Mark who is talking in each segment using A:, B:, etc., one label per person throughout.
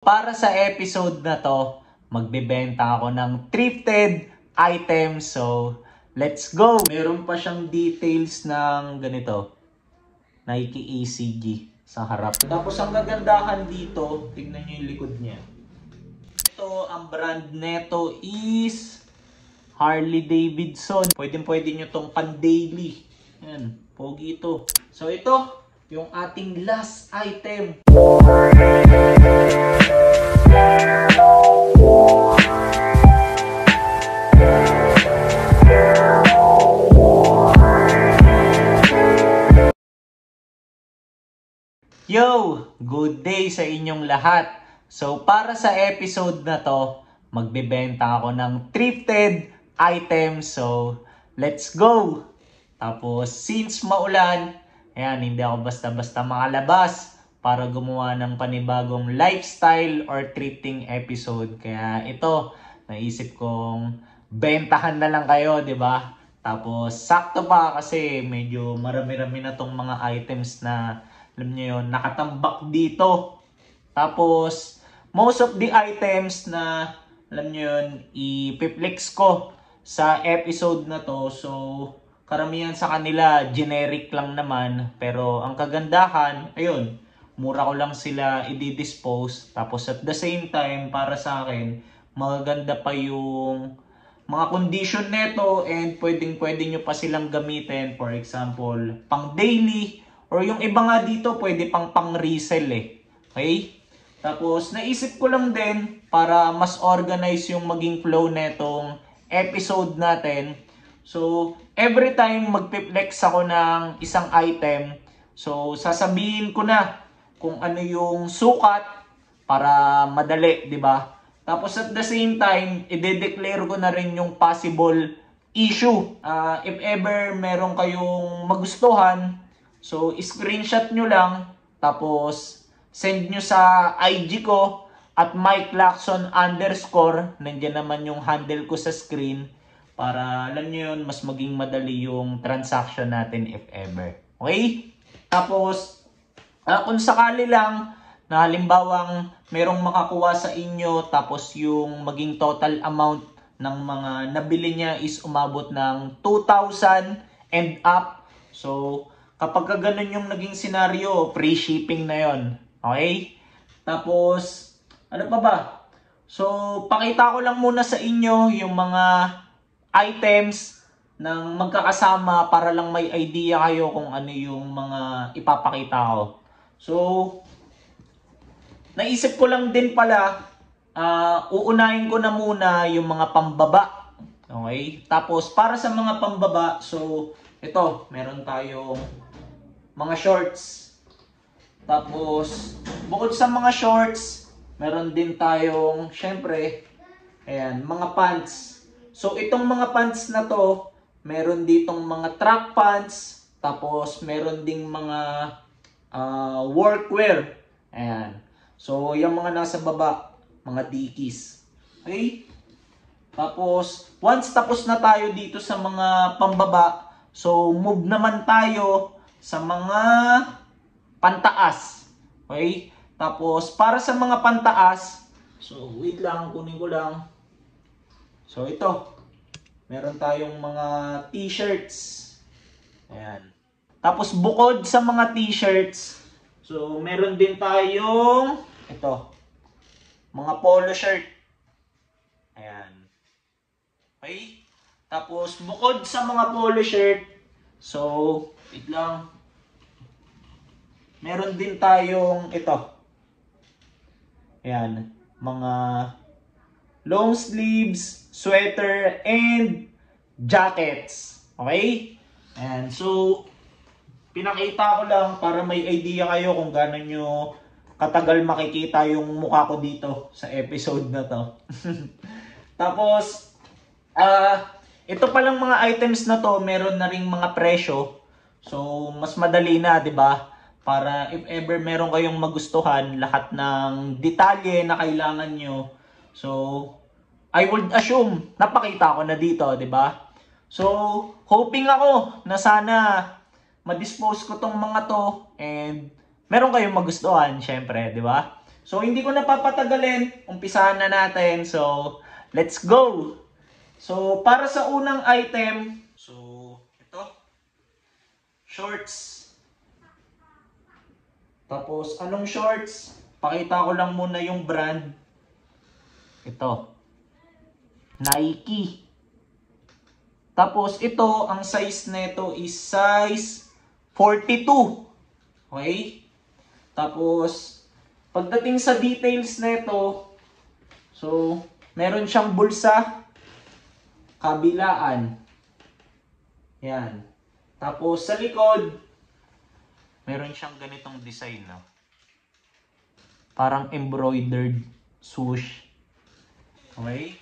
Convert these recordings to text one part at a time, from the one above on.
A: Para sa episode na to, magbebenta ako ng thrifted items. So, let's go! Meron pa siyang details ng ganito. Nike ACG sa harap. Tapos ang kagandahan dito, tignan nyo yung likod niya. Ito, ang brand neto is Harley Davidson. Pwede nyo tong pan-daily. Yan, pogi ito. So ito, yung ating last item. Yo! Good day sa inyong lahat. So para sa episode na to, magbebenta ako ng thrifted items. So let's go! Tapos since maulan, ayan, hindi ako basta-basta makalabas para gumawa ng panibagong lifestyle or thrifting episode. Kaya ito, naisip kong bentahan na lang kayo, di ba? Tapos sakto pa kasi medyo marami-rami na tong mga items na alam niyo yun, nakatambak dito. Tapos most of the items na alam niyo yun, i-flex ko sa episode na to. So karamihan sa kanila generic lang naman, pero ang kagandahan, ayun, mura ko lang sila i-dispose. Tapos at the same time, para sa akin, magaganda pa yung mga condition neto and pwede nyo pa silang gamitin. For example, pang daily or yung iba nga dito pwede pang resell eh. Okay? Tapos naisip ko lang din para mas organize yung maging flow netong episode natin. So, every time magpi-flex ako ng isang item, so sasabihin ko na kung ano yung sukat para madali, di ba? Tapos at the same time, i-declare ko na rin yung possible issue. If ever meron kayong magustuhan, so screenshot nyo lang, tapos send nyo sa IG ko at MikeLacson_. Nandiyan naman yung handle ko sa screen para alam nyo yun, mas maging madali yung transaction natin if ever. Okay? Tapos, kung sakali lang na halimbawang merong makakuha sa inyo tapos yung maging total amount ng mga nabili niya is umabot ng 2,000 and up. So, kapag ganun yung naging scenario, free shipping na yon. Okay? Tapos, ano pa ba? So, pakita ko lang muna sa inyo yung mga items ng magkakasama para lang may idea kayo kung ano yung mga ipapakita ko. So, naisip ko lang din pala, uunahin ko na muna yung mga pambaba. Okay? Tapos, para sa mga pambaba, so, ito, meron tayong mga shorts. Tapos, bukod sa mga shorts, meron din tayong, syempre, ayan, mga pants. So, itong mga pants na to, meron ditong mga track pants, tapos meron ding mga workwear. Ayan. So, yung mga nasa baba, mga dickies. Okay? Tapos, once tapos na tayo dito sa mga pambaba, so, move naman tayo sa mga pantaas. Okay? Tapos, para sa mga pantaas, so, wait lang, kunin ko lang. So, ito. Meron tayong mga t-shirts. Ayan. Tapos, bukod sa mga t-shirts, so, meron din tayong, ito, mga polo shirt. Ayan. Okay? Tapos, bukod sa mga polo shirt, so, wait lang. Meron din tayong ito. Ayan. Mga long sleeves, sweater, and jackets. Okay? Ayan. So, pinakita ko lang para may idea kayo kung gaano nyo katagal makikita yung mukha ko dito sa episode na to. Tapos, ito palang mga items na to, meron na ring mga presyo. So, mas madali na, di ba? Para if ever meron kayong magustuhan, lahat ng detalye na kailangan nyo. So, I would assume, napakita ko na dito, di ba? So, hoping ako na sana ma-dispose ko tong mga to and meron kayong magustuhan, syempre, di ba? So, hindi ko na papatagalin. Umpisahan na natin. So, let's go! So, para sa unang item, so, ito, shorts. Tapos, anong shorts? Pakita ko lang muna yung brand. Ito, Nike. Tapos, ito, ang size nito is size 42. Okay? Tapos, pagdating sa details nito, so, meron siyang bulsa, kabilaan. Yan. Tapos, sa likod, meron siyang ganitong design, no? Parang embroidered swoosh. Okay?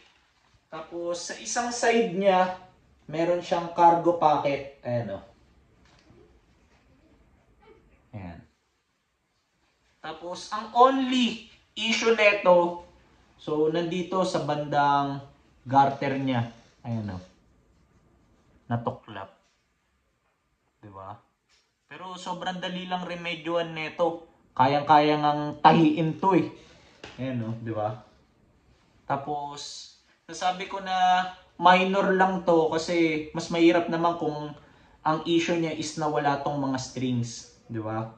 A: Tapos, sa isang side niya, meron siyang cargo pocket. Ayan, o. Ayan. Tapos, ang only issue neto, so, nandito sa bandang garter niya. Ayan, o. Natuklap. Diba? Pero, sobrang dali lang remedyoan neto. Kayang-kaya ngang tahiin to, eh. Ayan, o. Diba? Tapos, nasabi ko na minor lang to kasi mas mahirap naman kung ang issue niya is na wala tong mga strings, di ba?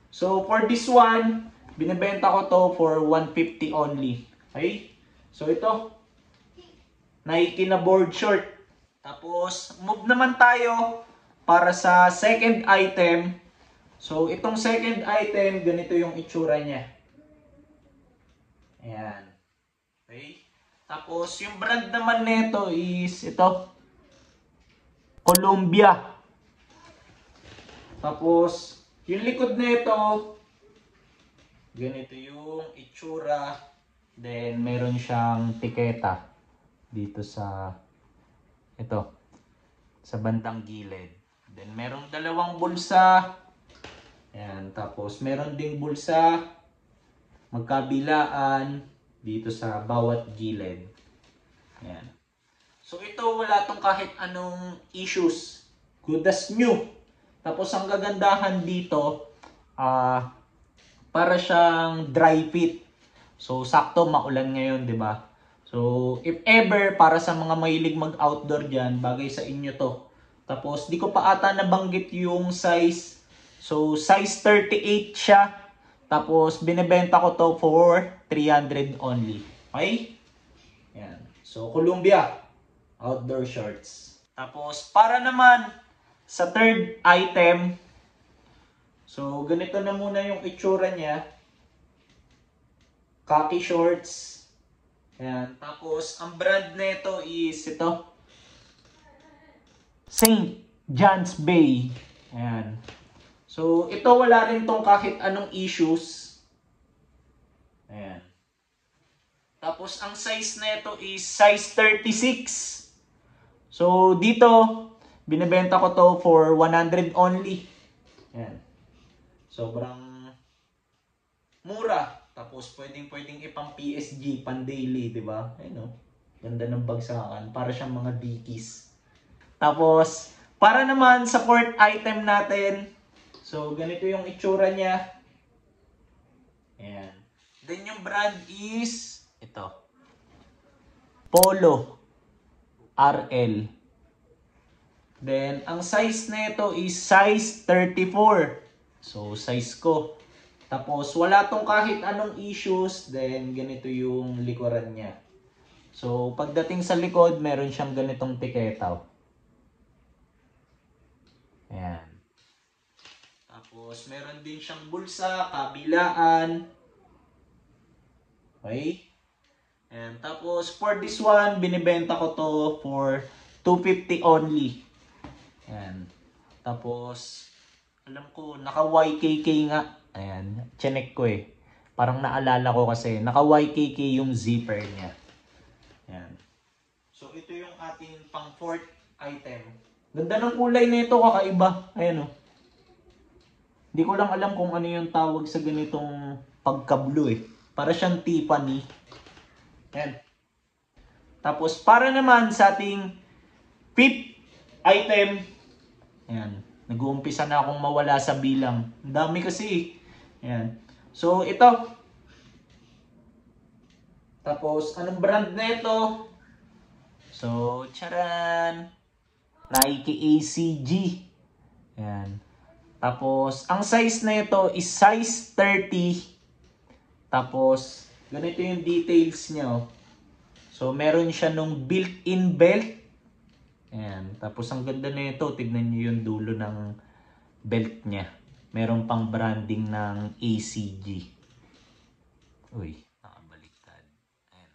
A: So for this one, binebenta ko to for 150 only. Okay? So ito, Nike na board short. Tapos move naman tayo para sa second item. So itong second item, ganito yung itsura niya. Ayan. Okay? Tapos, yung brand naman nito is ito. Columbia. Tapos, yung likod nito, ganito yung itsura. Then, meron siyang tiketa dito sa, ito, sa bandang gilid. Then, merong dalawang bulsa. Ayan. Tapos, meron ding bulsa magkabilaan dito sa bawat gilid. Ayan. So ito wala tong kahit anong issues. Good as new. Tapos ang gagandahan dito, para siyang dry fit. So sakto maulan ngayon, 'di ba? So if ever para sa mga mahilig mag-outdoor diyan, bagay sa inyo 'to. Tapos di ko pa ata nabanggit yung size. So size 38 siya. Tapos, binibenta ko to for 300 only. Okay? Yan. So, Columbia. Outdoor shorts. Tapos, para naman sa third item. So, ganito na muna yung itsura niya. Khaki shorts. Yan. Tapos, ang brand nito is ito. St. John's Bay. Ayan. So, ito wala rin tong kahit anong issues. Ayan. Tapos, ang size nito is size 36. So, dito, binibenta ko to for 100 only. Ayan. Sobrang mura. Tapos, pwedeng ipang PSG, pan daily, di ba? Ayun, no? Ganda ng bagsakan. Para siyang mga Dickies. Tapos, para naman sa fourth item natin, so, ganito yung itsura niya. Ayan. Then, yung brand is ito. Polo RL. Then, ang size nito is size 34. So, size ko. Tapos, wala tong kahit anong issues. Then, ganito yung likuran niya. So, pagdating sa likod, meron siyang ganitong tiketaw. Ayan. Tapos, meron din siyang bulsa, kabilaan. Okay? And tapos, for this one, binibenta ko to for 250 only. Ayan. Tapos, alam ko, naka-YKK nga. Ayan. Chinek ko eh. Parang naalala ko kasi, naka-YKK yung zipper niya. Ayan. So, ito yung ating pang fourth item. Ganda ng kulay nito, kakaiba. Ayan o. Hindi ko lang alam kung ano yung tawag sa ganitong pagka-blue eh. Para siyang Tiffany. Ayan. Tapos para naman sa ating fifth item. Ayan. Nag-uumpisa na akong mawala sa bilang. Ang dami kasi eh. Ayan. So ito. Tapos, anong brand na ito? So, charan! Nike ACG. Ayan. Tapos, ang size na ito is size 30. Tapos, ganito yung details niya. Oh. So, meron siya nung built-in belt. Ayan. Tapos, ang ganda na ito. Tignan nyo yung dulo ng belt niya. Meron pang branding ng ACG. Uy, nakabaliktad. Ayan.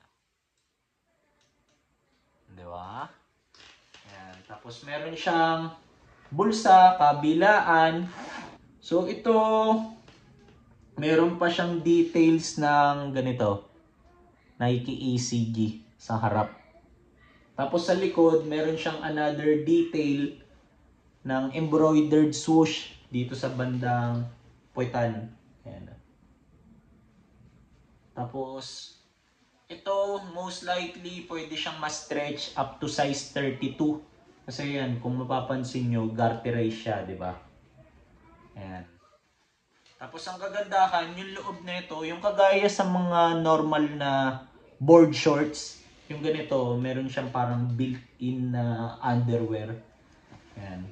A: Di ba? Ayan. Tapos, meron siyang bulsa, kabilaan. So, ito, meron pa siyang details ng ganito. Nike ACG sa harap. Tapos sa likod, meron siyang another detail ng embroidered swoosh dito sa bandang puwetan. Ayan. Tapos, ito most likely pwede siyang ma-stretch up to size 32. Kasi yan, kung mapapansin nyo, garterized siya, di ba? Ayan. Tapos ang kagandahan, yung loob na ito, yung kagaya sa mga normal na board shorts, yung ganito, meron siyang parang built-in na underwear. Ayan.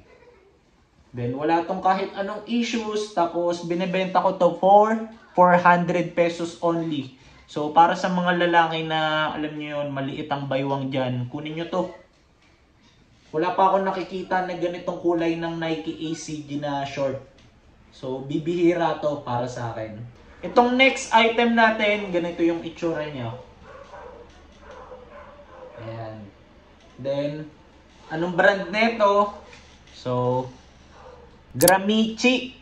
A: Then wala tong kahit anong issues, tapos binebenta ko to for 400 pesos only. So para sa mga lalaki na, alam niyo yun, maliit ang baywang dyan, kunin nyo to. Wala pa akong nakikita na ganitong kulay ng Nike ACG na short. So, bibihira to para sa akin. Itong next item natin, ganito yung itsura niya. Ayan. Then, anong brand nito? So, Gramici.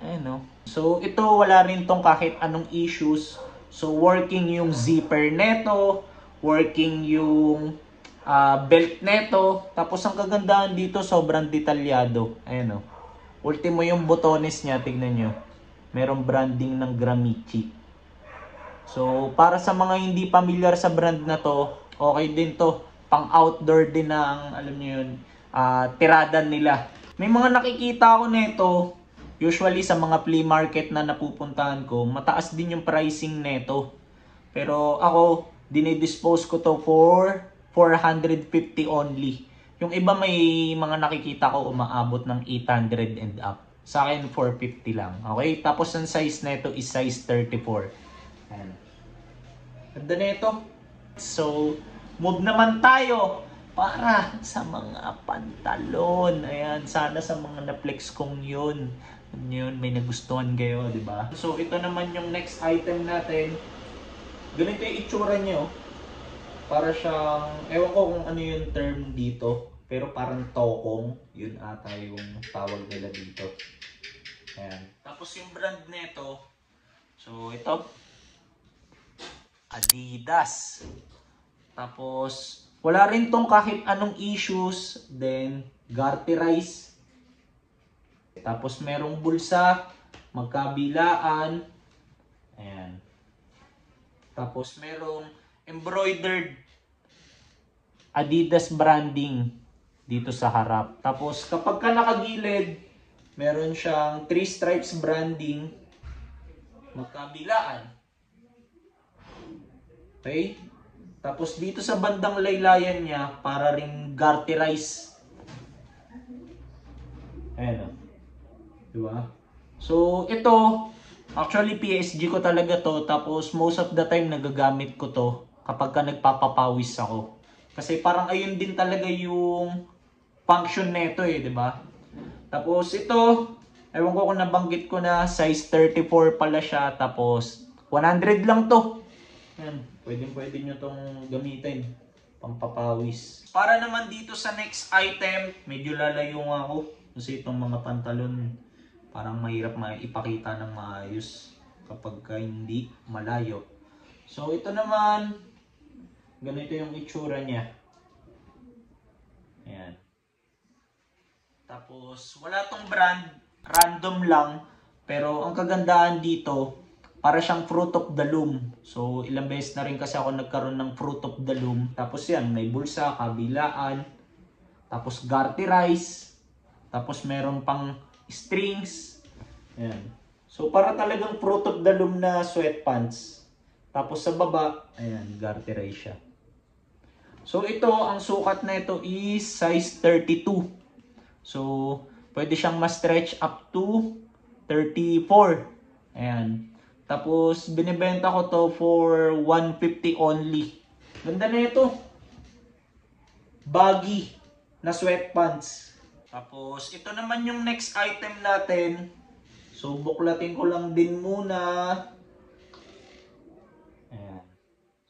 A: Ayan, no? So, ito wala rin tong kahit anong issues. So, working yung zipper neto, working yung belt neto. Tapos, ang kagandahan dito, sobrang detalyado. Ayan, no? Ultimo yung botones niya, tignan nyo. Merong branding ng Gramici. So, para sa mga hindi familiar sa brand na to, okay din to. Pang outdoor din na ang, alam nyo yun, tirada nila. May mga nakikita ko nito, usually sa mga flea market na napupuntahan ko, mataas din yung pricing neto. Pero ako, dinidispose ko to for 450 only. Yung iba may mga nakikita ko umaabot ng 800 and up. Sa akin, 450 lang. Okay? Tapos ang size na ito is size 34. Ayan. Ganda na ito. So, move naman tayo para sa mga pantalon. Ayan, sana sa mga na-flex kong yun. Yun, may nagustuhan kayo, di ba? So, ito naman yung next item natin. Ganito yung itsura niya, oh. Para siyang, ewan ko kung ano yung term dito, pero parang tokong, yun ata yung tawag nila dito. Ayan. Tapos yung brand nito, so ito, Adidas. Tapos, wala rin tong kahit anong issues, then garterized. Tapos merong bulsa, magkabilaan. Ayan. Tapos merong embroidered Adidas branding dito sa harap. Tapos kapag ka nakagilid, meron siyang 3 stripes branding magkabilaan. Okay? Tapos dito sa bandang laylayan niya, para ring garterized. Ayan o. Diba? So ito, actually PSG ko talaga to. Tapos most of the time nagagamit ko to kapag ka nagpapapawis ako. Kasi parang ayun din talaga yung function nito eh, di ba? Tapos ito, ewan ko kung nabanggit ko na size 34 pala siya. Tapos 100 lang to. Yan, pwede nyo tong gamitin. Pampapawis. Para naman dito sa next item, medyo lalayo ako. Kasi itong mga pantalon, parang mahirap maipakita ng maayos kapag hindi malayo. So ito naman, ganito yung itsura niya. Ayan. Tapos wala tong brand, random lang. Pero ang kagandahan dito, para siyang fruit of the loom. So ilang beses na rin kasi ako nagkaroon ng fruit of the loom. Tapos yan, may bulsa, kabilaan. Tapos garterized. Tapos meron pang strings. Ayan. So para talagang fruit of the loom na sweatpants. Tapos sa baba, ayan, garterized siya. So ito, ang sukat na ito is size 32. So, pwede siyang ma-stretch up to 34. Ayan. Tapos, binibenta ko to for 150 only. Ganda na ito. Baggy na sweatpants. Tapos, ito naman yung next item natin. So, buklatin ko lang din muna. Ayan.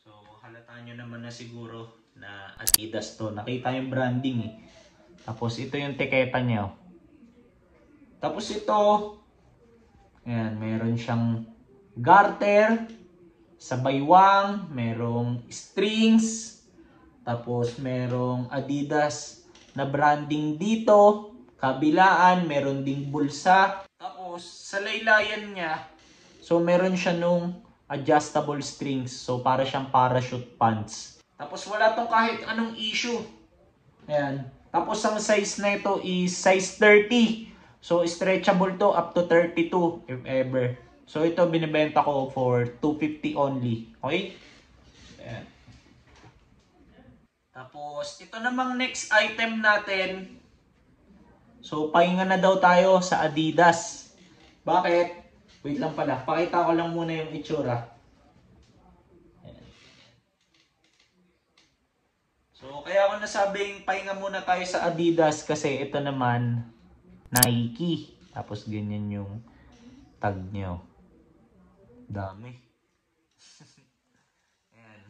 A: So, halata nyo naman na siguro na Adidas to. Nakita yung branding eh. Tapos ito yung tiketa niya. Tapos ito, ayan, meron siyang garter, sa baywang, merong strings, tapos merong Adidas na branding dito, kabilaan, meron ding bulsa. Tapos sa laylayan niya, so meron siya nung adjustable strings, so para siyang parachute pants. Tapos wala tong kahit anong issue. Ayan. Tapos ang size na ito is size 30. So stretchable to up to 32 if ever. So ito binibenta ko for 250 only. Okay? Ayan. Tapos ito namang next item natin. So pahinga na daw tayo sa Adidas. Bakit? Wait lang pala. Pakita ko lang muna yung itsura. So, kaya ako nasabing pahinga muna tayo sa Adidas kasi ito naman Nike. Tapos ganyan yung tag nyo. Dami. Ayan.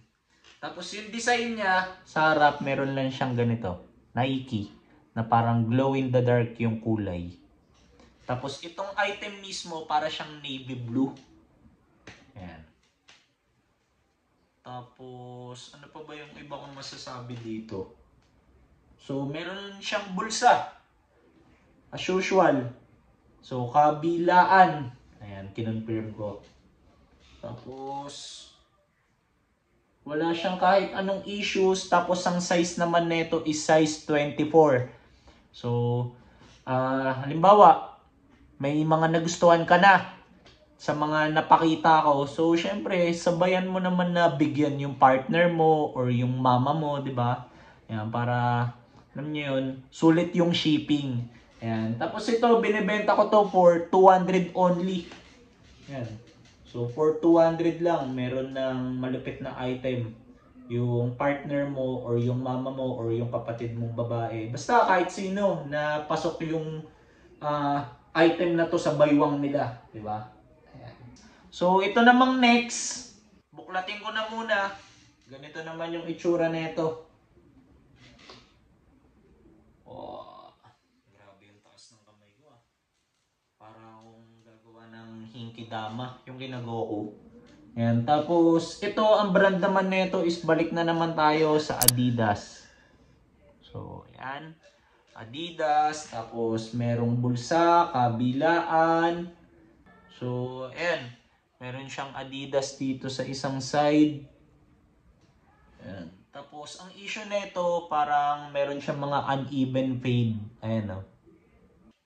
A: Tapos yung design niya, sa harap meron lang siyang ganito. Nike. Na parang glow in the dark yung kulay. Tapos itong item mismo para siyang navy blue. Ayan. Tapos, ano pa ba yung iba kong masasabi dito? So, meron siyang bulsa. As usual. So, kabilaan. Ayan, kinonfirm ko. Tapos, wala siyang kahit anong issues. Tapos, ang size naman nito is size 24. So, halimbawa, may mga nagustuhan ka na sa mga napakita ko. So, syempre, sabayan mo naman na bigyan yung partner mo or yung mama mo, di ba? Ayan, para, alam niyo yun, sulit yung shipping. Ayan. Tapos ito, binibenta ko to for 200 only. Ayan. So, for 200 lang, meron ng malupit na item. Yung partner mo or yung mama mo or yung kapatid mong babae. Basta kahit sino na pasok yung item na to sa baywang nila. Di ba? So, ito namang next, buklatin ko na muna. Ganito naman yung itsura nito. Oh, grabe yung taas ng kamay ko ah. Para akong gagawa ng Hinkidama, yung ginagawa ko. Ayan, tapos ito, ang brand naman nito is balik na naman tayo sa Adidas. So, ayan. Adidas, tapos merong bulsa, kabilaan. So, ayan. Meron siyang Adidas dito sa isang side. Ayan. Tapos, ang issue nito, parang meron siyang mga uneven fade. Ayan o.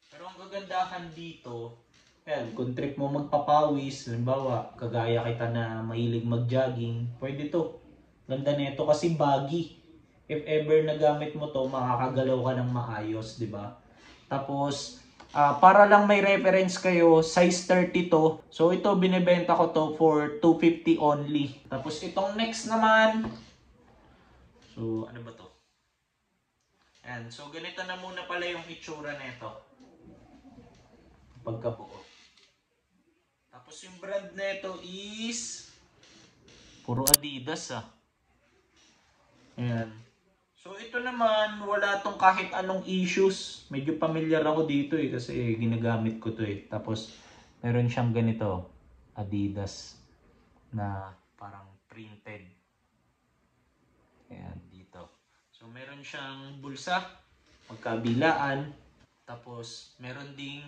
A: Pero ang kagandahan dito, ayan, kung trip mo magpapawis, halimbawa, kagaya kita na mahilig mag-jogging, pwede to. Ganda nito kasi baggy. If ever nagamit mo to, makakagalaw ka ng maayos, di ba? Tapos, para lang may reference kayo, size 30 to. So ito binebenta ko to for 250 only. Tapos itong next naman. So ano ba to? Ayan. So ganito na muna pala yung itsura nito. Pagkabuo. Tapos yung brand nito is puro Adidas ah. Ayan. So ito naman, wala tong kahit anong issues. Medyo familiar ako dito eh kasi ginagamit ko to eh. Tapos meron siyang ganito, Adidas na parang printed. Ayan, dito. So meron siyang bulsa, magkabilaan. Tapos meron ding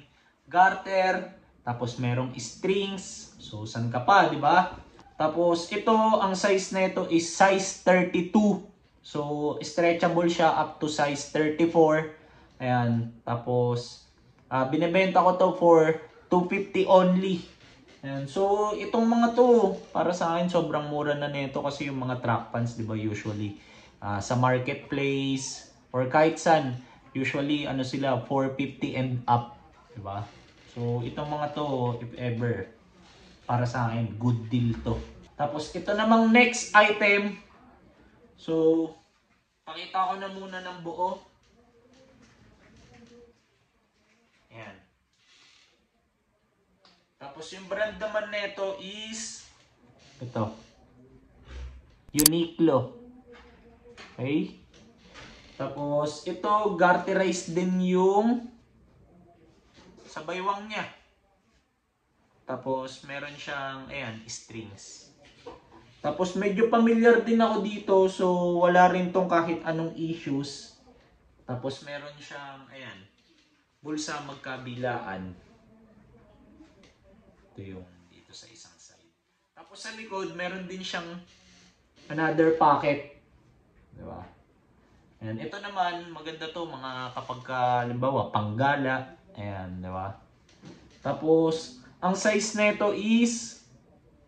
A: garter. Tapos merong strings. So saan ka pa, di ba? Tapos ito, ang size na ito is size 32. So, stretchable siya up to size 34. Ayan. Tapos, binibenta ko to for 250 only. Ayan. So, itong mga to, para sa akin, sobrang mura na nito kasi yung mga track pants, di ba, usually, sa marketplace, or kahit saan, usually, ano sila, 450 and up, di ba? So, itong mga to, if ever, para sa akin, good deal to. Tapos, ito namang next item. So, pakita ko na muna ng buo. Ayan. Tapos, yung brand naman nito is ito. Uniqlo. Okay? Tapos, ito, garterized din yung sa baywang niya. Tapos, meron siyang, ayan, strings. Tapos, medyo familiar din ako dito. So, wala rin tong kahit anong issues. Tapos, meron siyang, ayan, bulsa magkabilaan. Ito yung dito sa isang side. Tapos, sa likod, meron din siyang another pocket. Diba? Ayan, ito naman, maganda to mga kapag halimbawa, panggala. Ayan, diba? Tapos, ang size nito is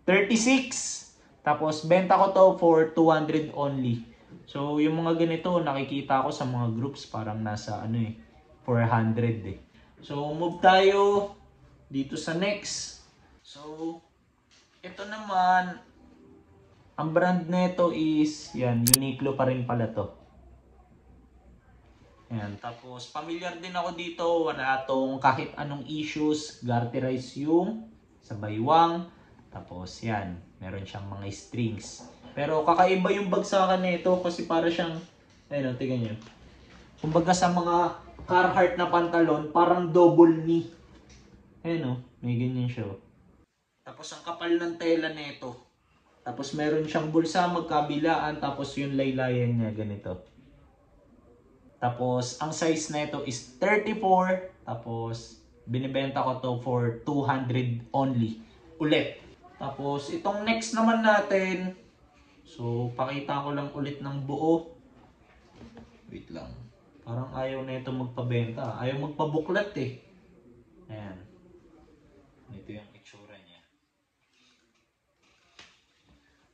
A: 36. Tapos, benta ko to for 200 only. So, yung mga ganito, nakikita ko sa mga groups, parang nasa, 400 eh. So, move tayo dito sa next. So, ito naman, ang brand nito is, yan, Uniqlo pa rin pala to. Yan, tapos familiar din ako dito, wala tong kahit anong issues, garterize yung sa baywang. Tapos yan, meron siyang mga strings. Pero kakaiba yung bagsakan nito kasi para siyang, ayun o, tingnan nyo. Kumbaga sa mga Carhartt na pantalon, parang double knee. Ayun o, may ganyan siya. Tapos ang kapal ng tela nito. Tapos meron siyang bulsa magkabilaan, tapos yung laylayan niya ganito. Tapos, ang size na ito is 34. Tapos, binibenta ko to for 200 only. Ulit. Tapos, itong next naman natin. So, pakita ko lang ulit ng buo. Wait lang. Parang ayaw na ito magpabenta. Ayaw magpabuklat eh. Ayan. Ito yung itsura niya.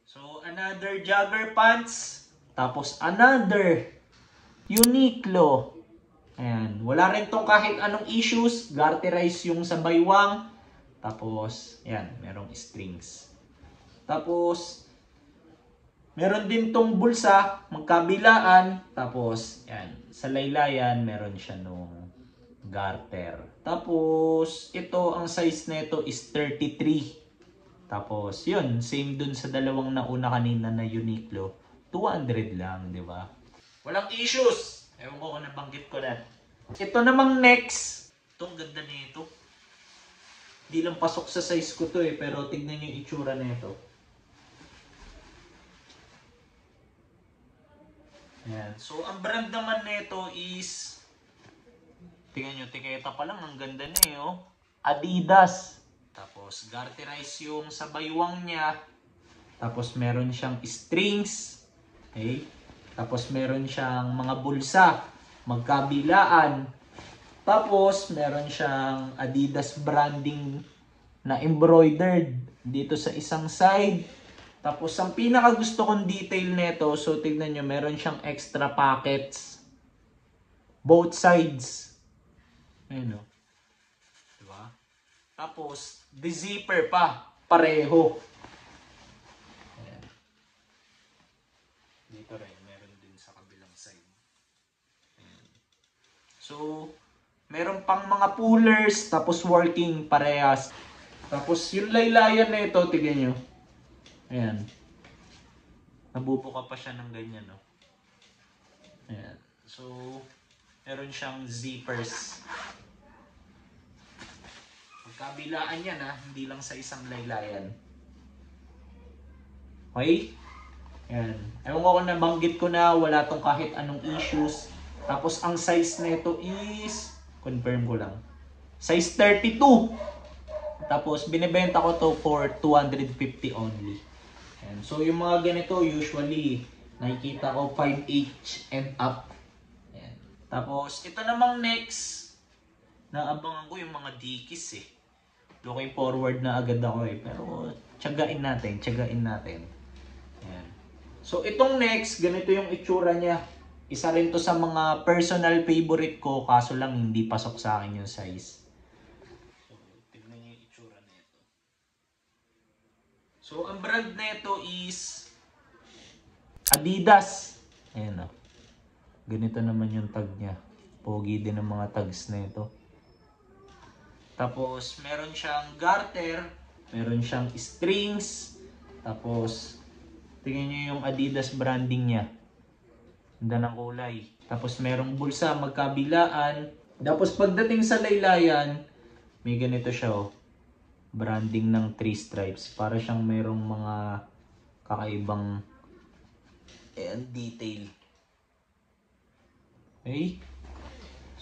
A: So, another jogger pants. Tapos, another Uniqlo. Ayan. Wala rin tong kahit anong issues. Garterize yung sa baywang. Tapos, ayan. Merong strings. Tapos, meron din tong bulsa. Magkabilaan. Tapos, ayan. Sa laylayan, meron siya nung garter. Tapos, ito, ang size nito is 33. Tapos, yun. Same dun sa dalawang nauna kanina na Uniqlo. 200 lang, di ba? Walang issues. Ewan ko kung nabanggit ko na. Ito namang next. Itong ganda nito. Hindi lang pasok sa size ko to eh. Pero tignan nyo yung itsura nito. Ayan. So, ang brand naman nito is, tingnan nyo, tiketa pa lang. Ang ganda na eh. Oh. Adidas. Tapos, garterize yung sa baywang niya. Tapos, meron siyang strings. Okay. Tapos meron siyang mga bulsa, magkabilaan. Tapos meron siyang Adidas branding na embroidered dito sa isang side. Tapos ang pinaka gusto kong detail nito, so tignan nyo, meron siyang extra pockets. Both sides. Ayan o. Diba? Tapos, the zipper pa. Pareho. Ayan. Dito rin. So, meron pang mga pullers, tapos working parehas. Tapos yung laylayan na ito, tignan nyo. Ayan. Nabubuka pa siya ng ganyan, no? Ayan. So, meron siyang zippers. Magkabilaan yan, ha? Hindi lang sa isang laylayan. Okay? Ayan. Ewan ko kung nabanggit ko na, wala tong kahit anong issues. Tapos ang size nito is, confirm ko lang, size 32. Tapos binibenta ko to for 250 only. And so yung mga ganito usually nakikita ko 5H and up. Ayan. Tapos ito namang next, naabangan ko yung mga Dickies eh. Looking forward na agad ako eh. Pero tiyagain natin, tiyagain natin. Ayan. So itong next, ganito yung itsura niya. Isa rin to sa mga personal favorite ko, kaso lang hindi pasok sa akin yung size. So tignan niyo yung itsura nito. So ang brand nito is Adidas. Ayan o. Ganito naman yung tag niya. Pogi din ang mga tags na ito. Tapos, meron siyang garter. Meron siyang strings. Tapos, tingnan nyo yung Adidas branding niya. Ganda ng kulay. Tapos, merong bulsa magkabilaan. Tapos, pagdating sa laylayan, may ganito siya oh. Branding ng 3 stripes. Para siyang merong mga kakaibang detail. Okay?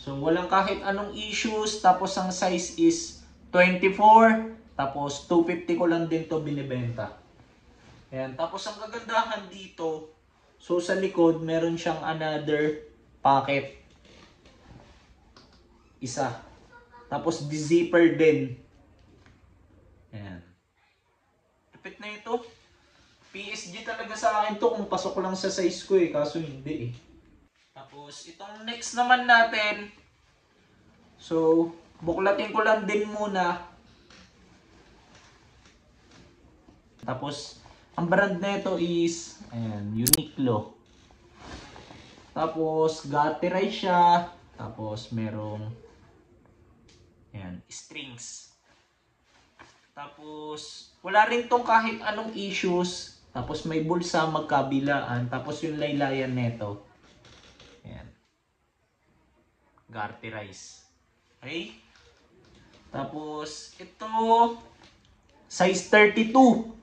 A: So, walang kahit anong issues. Tapos, ang size is 24. Tapos, 250 ko lang din to binibenta. Ayan. Tapos, ang kagandahan dito, so sa likod, meron siyang another pocket. Isa. Tapos, di-zipper din. Ayan. Lapit na ito. PSG talaga sa akin to kung pasok lang sa size ko eh. Kaso hindi eh. Tapos, itong next naman natin. So, buklatin ko lang din muna. Tapos, ang brand nito is, ayan, Uniqlo. Tapos, gutterize siya. Tapos, merong, ayan, strings. Tapos, wala rin tong kahit anong issues. Tapos, may bulsa magkabilaan. Tapos, yung laylayan nito. Ayan. Garterize. Okay? Tapos, ito, size 32.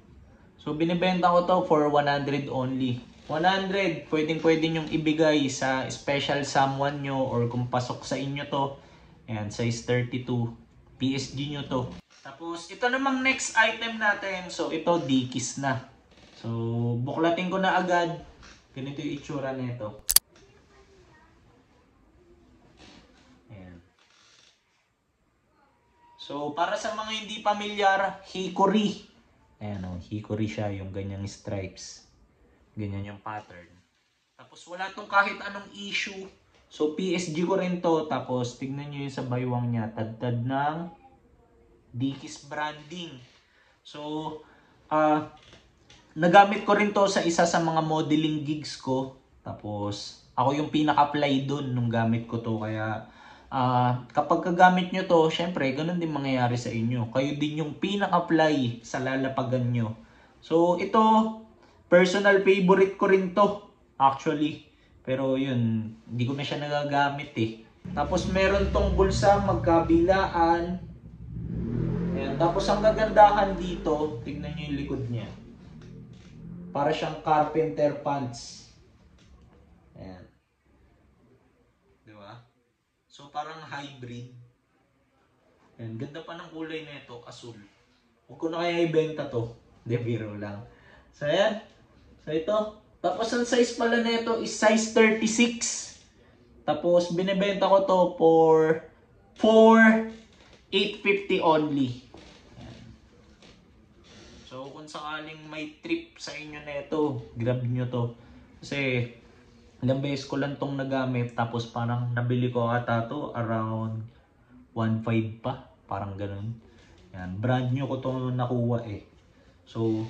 A: So, binibenta ko to for 100 only. 100, pwedeng-pwede nyong ibigay sa special someone nyo or kung pasok sa inyo to. Ayan, size 32. PSG nyo to. Tapos, ito namang next item natin. So, ito, Dickies na. So, buklatin ko na agad. Ganito yung itsura nito. Ayan. So, para sa mga hindi pamilyar, hickory. Ayan o, hickory siya, yung ganyang stripes. Ganyan yung pattern. Tapos wala tong kahit anong issue. So, PSG ko rin to. Tapos, tignan nyo yung sa baywang niya. Tad-tad ng Dickies branding. So, nagamit ko rin to sa isa sa mga modeling gigs ko. Tapos, ako yung pinaka-apply dun nung gamit ko to. Kaya, kapag kagamit nyo to, syempre, ganun din mangyayari sa inyo. Kayo din yung pinaka-apply sa lalapagan nyo. So, ito, personal favorite ko rin to. Actually. Pero yun, hindi ko na siya nagagamit eh. Tapos, meron tong bulsa magkabilaan. Ayan. Tapos, ang kagandahan dito, tignan nyo yung likod niya. Para siyang carpenter pants. Ayan. Diba? So, parang hybrid. Ayan. Ganda pa ng kulay nito, asul. Huwag ko na kaya ibenta to. Hindi, biro lang. So, ayan. So, ito. Tapos, ang size pala nito is size 36. Tapos, binibenta ko to for 850 only. Ayan. So, kung sakaling may trip sa inyo nito, grab nyo to. Kasi, ilang beses ko lang tong nagamit. Tapos, parang nabili ko ata to around 1.5 pa. Parang ganun. Ayan. Brand new ko to nakuha eh. So,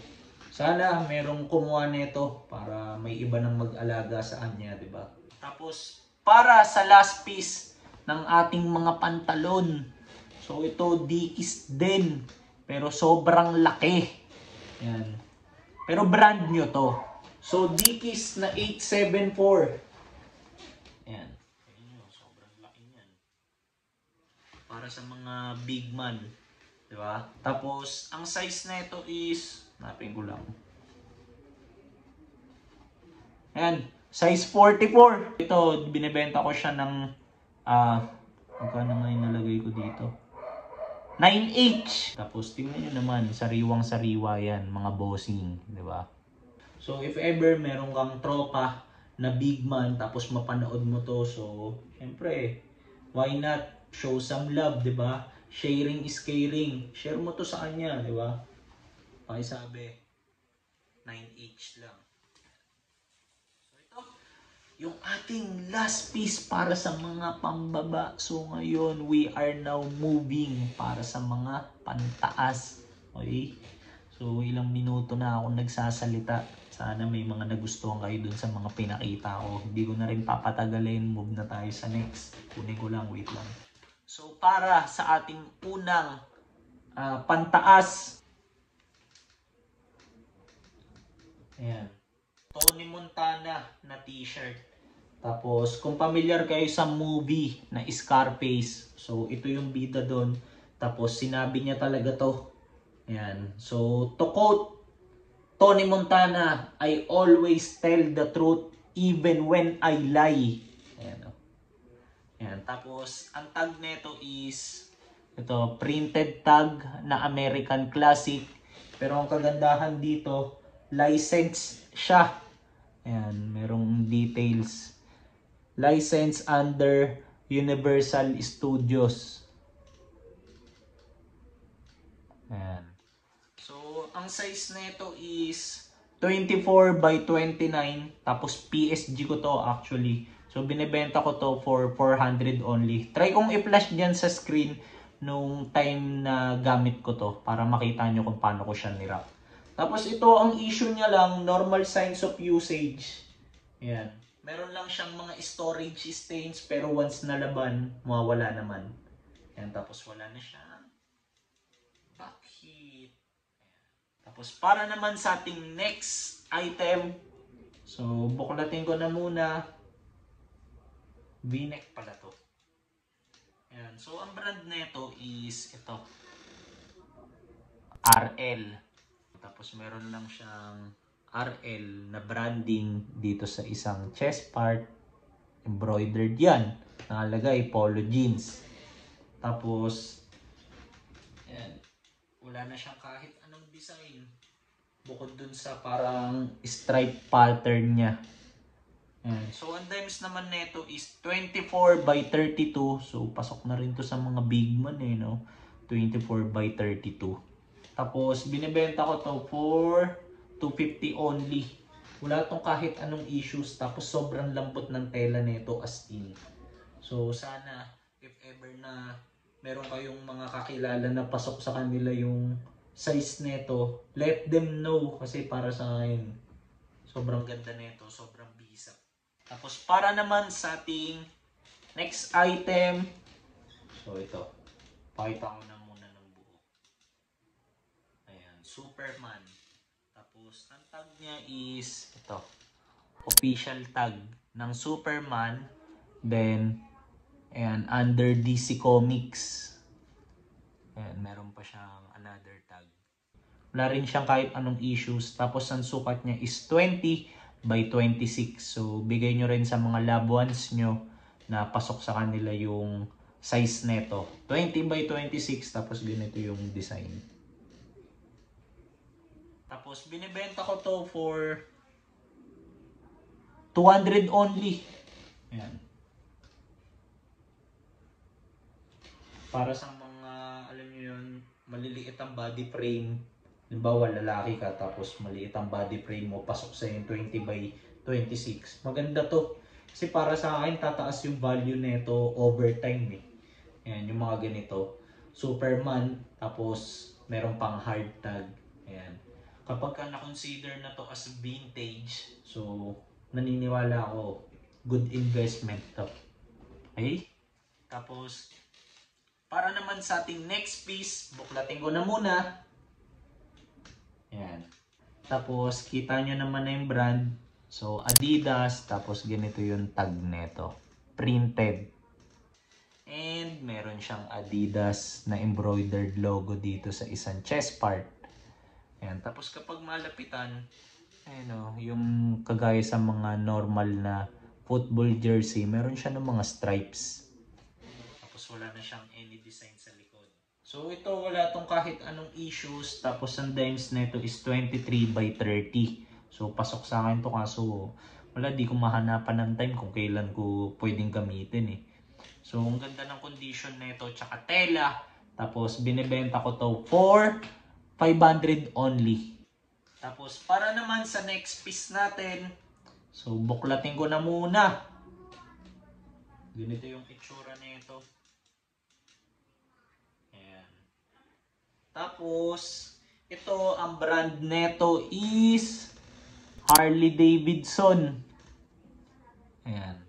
A: sana merong kumuha nito para may iba nang mag-alaga sa kanya, di ba? Tapos, para sa last piece ng ating mga pantalon. So, ito, Dickies din. Pero sobrang laki. Yan. Pero brand nyo to. So, Dickies na 874. Yan. Sobrang laki niyan. Para sa mga big man. Di ba? Tapos, ang size na ito is, napin ko lang. Ayan, size 44. Ito, binibenta ko siya ng, magkano nga yung nalagay ko dito? 9H. Tapos, tingnan nyo naman, sariwang-sariwa yan, mga bossing, di ba? So, if ever meron kang tropa na big man, tapos mapanood mo to, so, syempre, why not show some love, di ba? Sharing is caring. Share mo to sa kanya, di ba? Pakisabi, 9H lang. So ito, yung ating last piece para sa mga pambaba. So ngayon, we are now moving para sa mga pantaas. Okay? So ilang minuto na ako nagsasalita. Sana may mga nagustuhan kayo dun sa mga pinakita ko. Hindi ko na rin papatagalin. Move na tayo sa next. Kunin ko lang, wait lang. So para sa ating unang pantaas. Ayan. Tony Montana na t-shirt. Tapos kung familiar kayo sa movie na Scarface. So ito yung bida doon. Tapos sinabi niya talaga to. Ayan. So to quote Tony Montana, I always tell the truth even when I lie. Ayan. Ayan. Tapos ang tag nito is ito, printed tag na American Classic. Pero ang kagandahan dito, licensed siya. Ayan, merong details. License under Universal Studios. Ayan. So, ang size nito is 24 by 29. Tapos PSG ko to actually. So, binibenta ko to for 400 only. Try kong i-flash dyan sa screen nung time na gamit ko to para makita nyo kung paano ko siya nirap. Tapos ito, ang issue niya lang, normal signs of usage. Ayan. Meron lang siyang mga storage stains pero once nalaban, mawawala naman. Ayan, tapos wala na siya. Bakit? Tapos para naman sa ating next item, so buklatin ko na muna. V-neck pala to. Ayan. So ang brand nito is ito. RL. Tapos meron lang siyang RL na branding dito sa isang chest part. Embroidered yan. Nakalagay polo jeans. Tapos ayan, wala na siyang kahit anong design. Bukod dun sa parang stripe pattern niya. Ayan. So ang dimes naman nito is 24 by 32. So pasok na rin to sa mga big man eh, no? 24 by 32. Tapos binibenta ko to for 250 only. Wala tong kahit anong issues. Tapos sobrang lambot ng tela nito as in. So sana if ever na meron kayong mga kakilala na pasok sa kanila yung size nito, let them know. Kasi para sa akin, sobrang ganda nito. Sobrang bisa. Tapos para naman sa ating next item. So ito. Pakita ko na muna ng buo. Ayan. Superman. Tapos ang tag niya is ito. Official tag ng Superman. Then ayan, under DC Comics. Ayan, meron pa siyang another tag. Wala rin siyang kahit anong issues. Tapos ang sukat niya is 20 by 26. So bigay nyo rin sa mga loved ones nyo na pasok sa kanila yung size neto. 20 by 26 tapos ganito yung design. Tapos binibenta ko to for 200 only. Ayan. Para sa mga, alam nyo yun, maliliit ang body frame. Halimbawa, lalaki ka, tapos maliit ang body frame mo, pasok sa yung 20 by 26. Maganda to. Kasi para sa akin, tataas yung value nito over time eh. Ayan, yung mga ganito. Superman, tapos meron pang hard tag. Ayan. Kapag ka na-consider na to as vintage, so naniniwala ako, good investment to. Okay? Tapos, para naman sa ating next piece, buklatin ko na muna. Ayan. Tapos, kita nyo naman na yung brand. So, Adidas. Tapos, ganito yung tag neto. Printed. And, meron siyang Adidas na embroidered logo dito sa isang chest part. Ayan. Tapos, kapag malapitan, ayan o, yung kagaya sa mga normal na football jersey, meron siya ng mga stripes. Tapos, wala na siyang any design sa likod. So ito wala tong kahit anong issues. Tapos ang dimes nito is 23 by 30. So pasok sa akin to kaso wala, di ko mahanapan ng time kung kailan ko pwedeng gamitin eh. So ang ganda ng condition nito tsaka tela. Tapos binibenta ko to for 500 only. Tapos para naman sa next piece natin, so buklatin ko na muna. Ganito yung itsura nito. Ayan. Tapos ito ang brand neto is Harley Davidson. Ayan.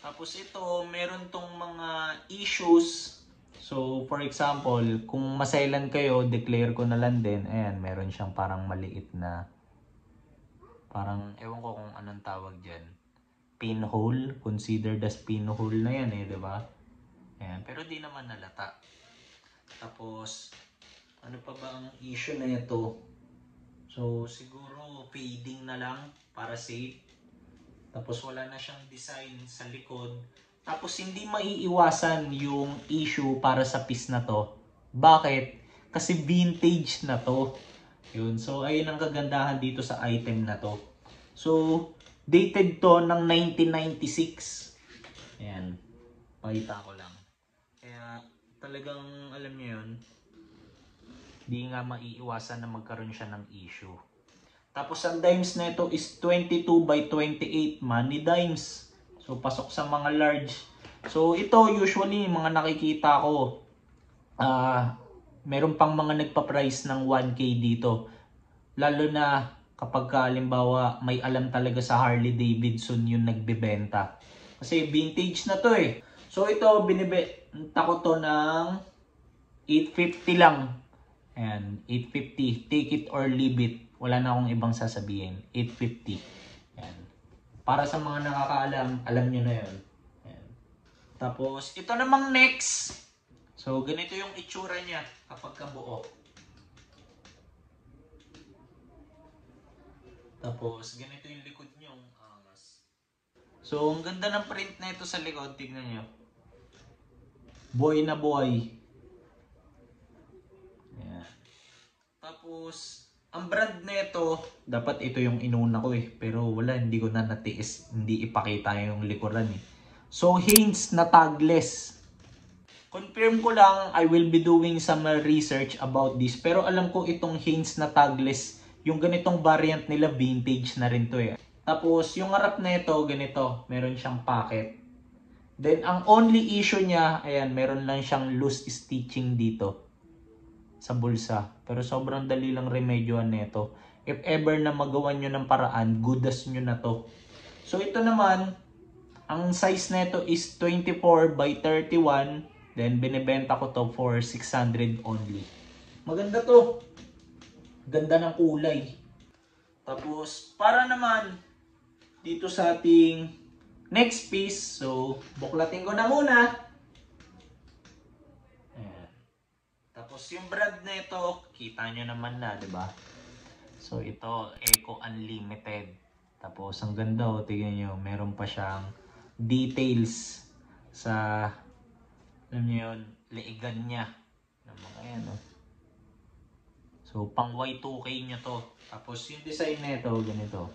A: Tapos ito, meron tong mga issues. So, for example, kung masailan kayo, declare ko na lang din. Ayan, meron siyang parang maliit na, parang, ewan ko kung anong tawag dyan. Pinhole. Considered as pinhole na yan eh, diba? Ayan, pero di naman nalata. Tapos, ano pa ba ang issue na ito? So, siguro fading na lang para safe. Tapos wala na siyang design sa likod. Tapos hindi maiiwasan yung issue para sa piece na to. Bakit? Kasi vintage na to. Yun. So ayun ang kagandahan dito sa item na to. So dated to ng 1996. Ayan. Pakita ko lang. Kaya talagang alam niyo yun. Hindi nga maiiwasan na magkaroon siya ng issue. Tapos ang dimes na ito is 22 by 28 money dimes. So pasok sa mga large. So ito usually mga nakikita ko meron pang mga nagpa-price ng 1K dito. Lalo na kapag halimbawa may alam talaga sa Harley Davidson yung nagbebenta. Kasi vintage na to eh. So ito binibenta ko to ng 850 lang. Ayan, 850. Take it or leave it. Wala na akong ibang sasabihin. 850. Ayan. Para sa mga nakakaalam, alam nyo na yun. Ayan. Tapos, ito namang next. So, ganito yung itsura niya kapag kabuo. Tapos, ganito yung likod niyo. Angas. So, ang ganda ng print na ito sa likod. Tignan nyo. Boy na boy. Ayan. Tapos, ang brand nito, dapat ito yung inuna ko eh. Pero wala, hindi ko na natiis. Hindi ipakita yung likuran eh. So, Hanes na tagless. Confirm ko lang, I will be doing some research about this. Pero alam ko itong Hanes na tagless, yung ganitong variant nila, vintage na rin to eh. Tapos, yung harap na ito, ganito. Meron siyang pocket. Then, ang only issue niya, ayan, meron lang siyang loose stitching dito sa bulsa. Pero sobrang dali lang remedyohan nito. If ever na magawa nyo ng paraan, goodas nyo na to. So ito naman, ang size nito is 24 by 31. Then binibenta ko to for 600 only. Maganda to. Ganda ng kulay. Tapos para naman dito sa ating next piece. So buklatin ko na muna. Tapos yung brand nito, kita nyo naman na, 'di ba? So ito, Eco Unlimited. Tapos ang ganda oh, tingnan nyo, meron pa siyang details sa alam niyo yun, leigan niya. Ng mga yan oh. So pang Y2K nyo to. Tapos yung design nito, ganito.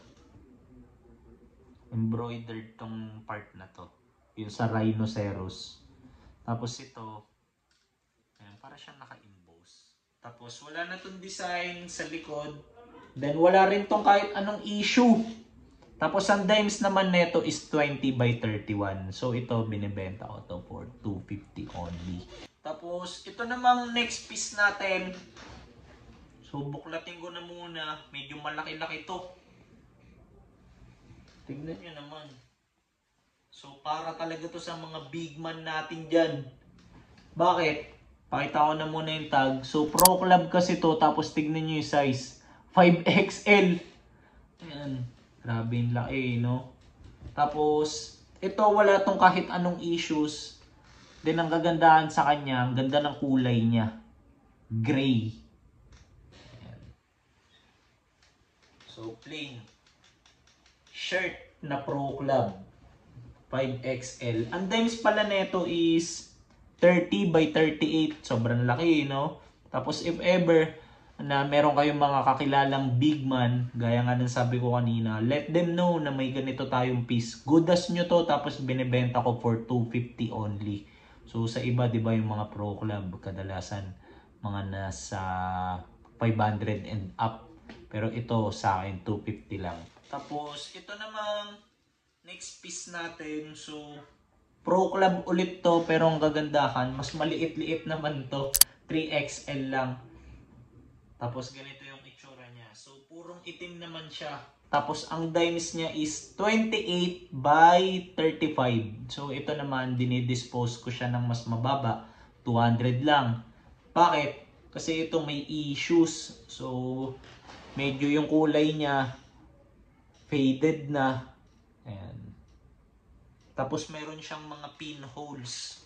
A: Embroidered tong part na to. Yung sa rhinoceros. Tapos ito, ayan, para siyang naka-emboss. Tapos wala na tong design sa likod. Then wala rin tong kahit anong issue. Tapos ang dimes naman neto is 20 by 31. So ito binibenta ko to for 250 only. Tapos ito namang next piece natin. So buklatin ko na muna. Medyo malaki-laki to. Tignan nyo naman. So para talaga to sa mga big man natin dyan. Bakit? Pakita ko na muna yung tag. So, Pro Club kasi to. Tapos, tignan nyo yung size. 5XL. Ayan. Grabe yung laki, no? Tapos, ito wala tong kahit anong issues. Then, ang kagandahan sa kanya, ang ganda ng kulay niya. Gray. Ayan. So, plain. Shirt na Pro Club. 5XL. Ang dimes pala neto is 30 by 38. Sobrang laki, no? Tapos if ever na meron kayong mga kakilalang big man, gaya nga ng sabi ko kanina, let them know na may ganito tayong piece. Goodas nyo to, tapos binibenta ko for 250 only. So sa iba, 'di ba, yung mga pro club kadalasan mga nasa 500 and up. Pero ito sa akin 250 lang. Tapos ito namang next piece natin. So pro club ulit to, pero ang gagandahan, mas maliit-liit naman to. 3XL lang. Tapos ganito yung itsura niya. So purong itim naman siya. Tapos ang dimes niya is 28 by 35. So ito naman, dinidispose ko siya ng mas mababa. 200 lang. Bakit? Kasi ito may issues. So medyo yung kulay niya faded na. Ayan. Tapos meron siyang mga pinholes.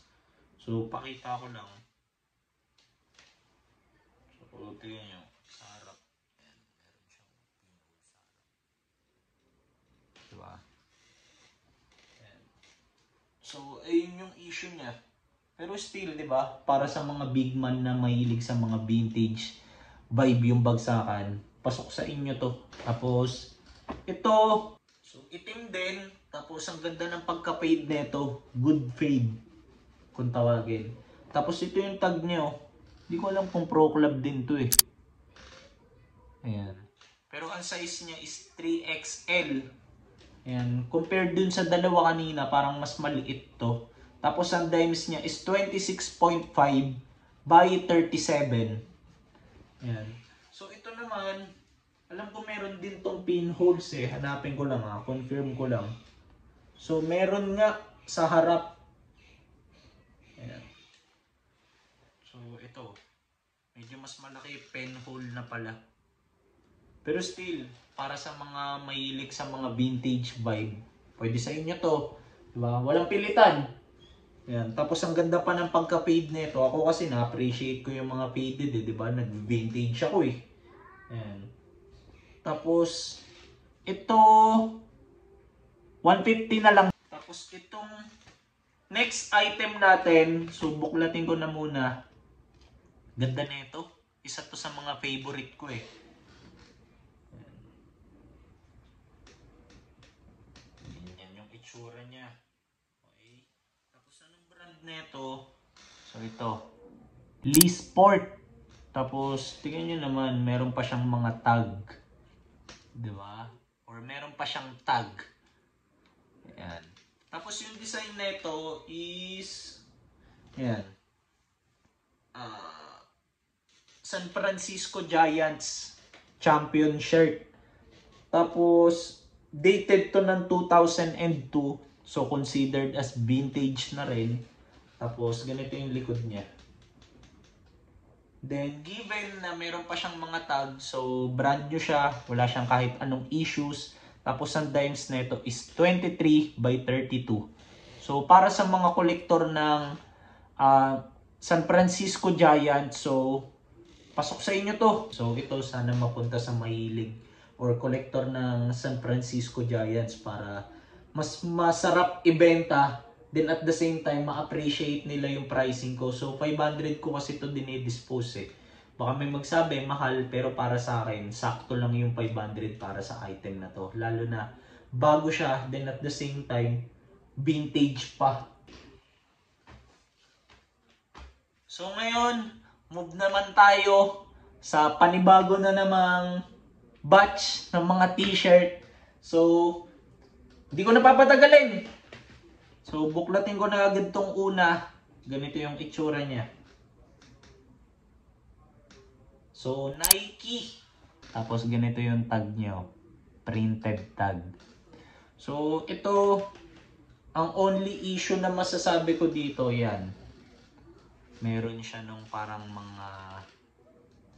A: So pakita ko lang. So tingnan nyo sa harap. Ayan, meron siyang pinholes sa harap. Diba? Ayan. So ayun yung issue niya. Pero still, di ba? Para sa mga big man na mahilig sa mga vintage vibe yung bagsakan, pasok sa inyo to. Tapos ito, so itim din. Tapos ang ganda ng pagka-fade nito, good fade kung tawagin. Tapos ito yung tag niya. Hindi ko alam kung pro club din to eh. Ayan. Pero ang size niya is 3XL. Ayan. Compared dun sa dalawa kanina, parang mas maliit to. Tapos ang dimes niya is 26.5 by 37. Ayan. So ito naman, alam ko meron din tong pinholes eh. Hanapin ko lang ha. Confirm ko lang. So meron nga sa harap. Ayan. So ito. Medyo mas malaki pinhole na pala. Pero still, para sa mga mahilig sa mga vintage vibe, pwede sa inyo to. Diba? Walang pilitan. Ayan. Tapos ang ganda pa ng pagka-fade nito. Ako kasi na-appreciate ko yung mga faded eh. Diba? Nag-vintage ako eh. Ayan. Tapos, ito, 150 na lang. Tapos itong next item natin, so buklatin ko na muna. Ganda nito. Isa to sa mga favorite ko eh. Yan yung itsura niya. Okay. Tapos anong brand nito? So ito, Lee Sport. Tapos tingnan nyo naman, meron pa siyang mga tag. Diba? Or meron pa siyang tag. Ayan. Tapos yung design nito is ayan. San Francisco Giants champion shirt. Tapos dated to ng 2002. So considered as vintage na rin. Tapos ganito yung likod niya. Then given na meron pa siyang mga tag, so brand new siya, wala siyang kahit anong issues. Tapos ang dimes nito is 23 by 32. So para sa mga kolektor ng San Francisco Giants, so pasok sa inyo to. So ito sana mapunta sa mahilig or kolektor ng San Francisco Giants para mas masarap ibenta. Then at the same time, ma-appreciate nila yung pricing ko. So 500 ko kasi ito dinidispose eh. Baka may magsabi, mahal, pero para sa akin, sakto lang yung 500 para sa item na to. Lalo na bago siya, then at the same time, vintage pa. So ngayon, move naman tayo sa panibago na namang batch ng mga t-shirt. So, hindi ko napapatagalin. So, buklatin ko na agad tong una. Ganito yung itsura niya. So, Nike. Tapos, ganito yung tag nyo. Printed tag. So, ito, ang only issue na masasabi ko dito, yan. Meron siya nung parang mga,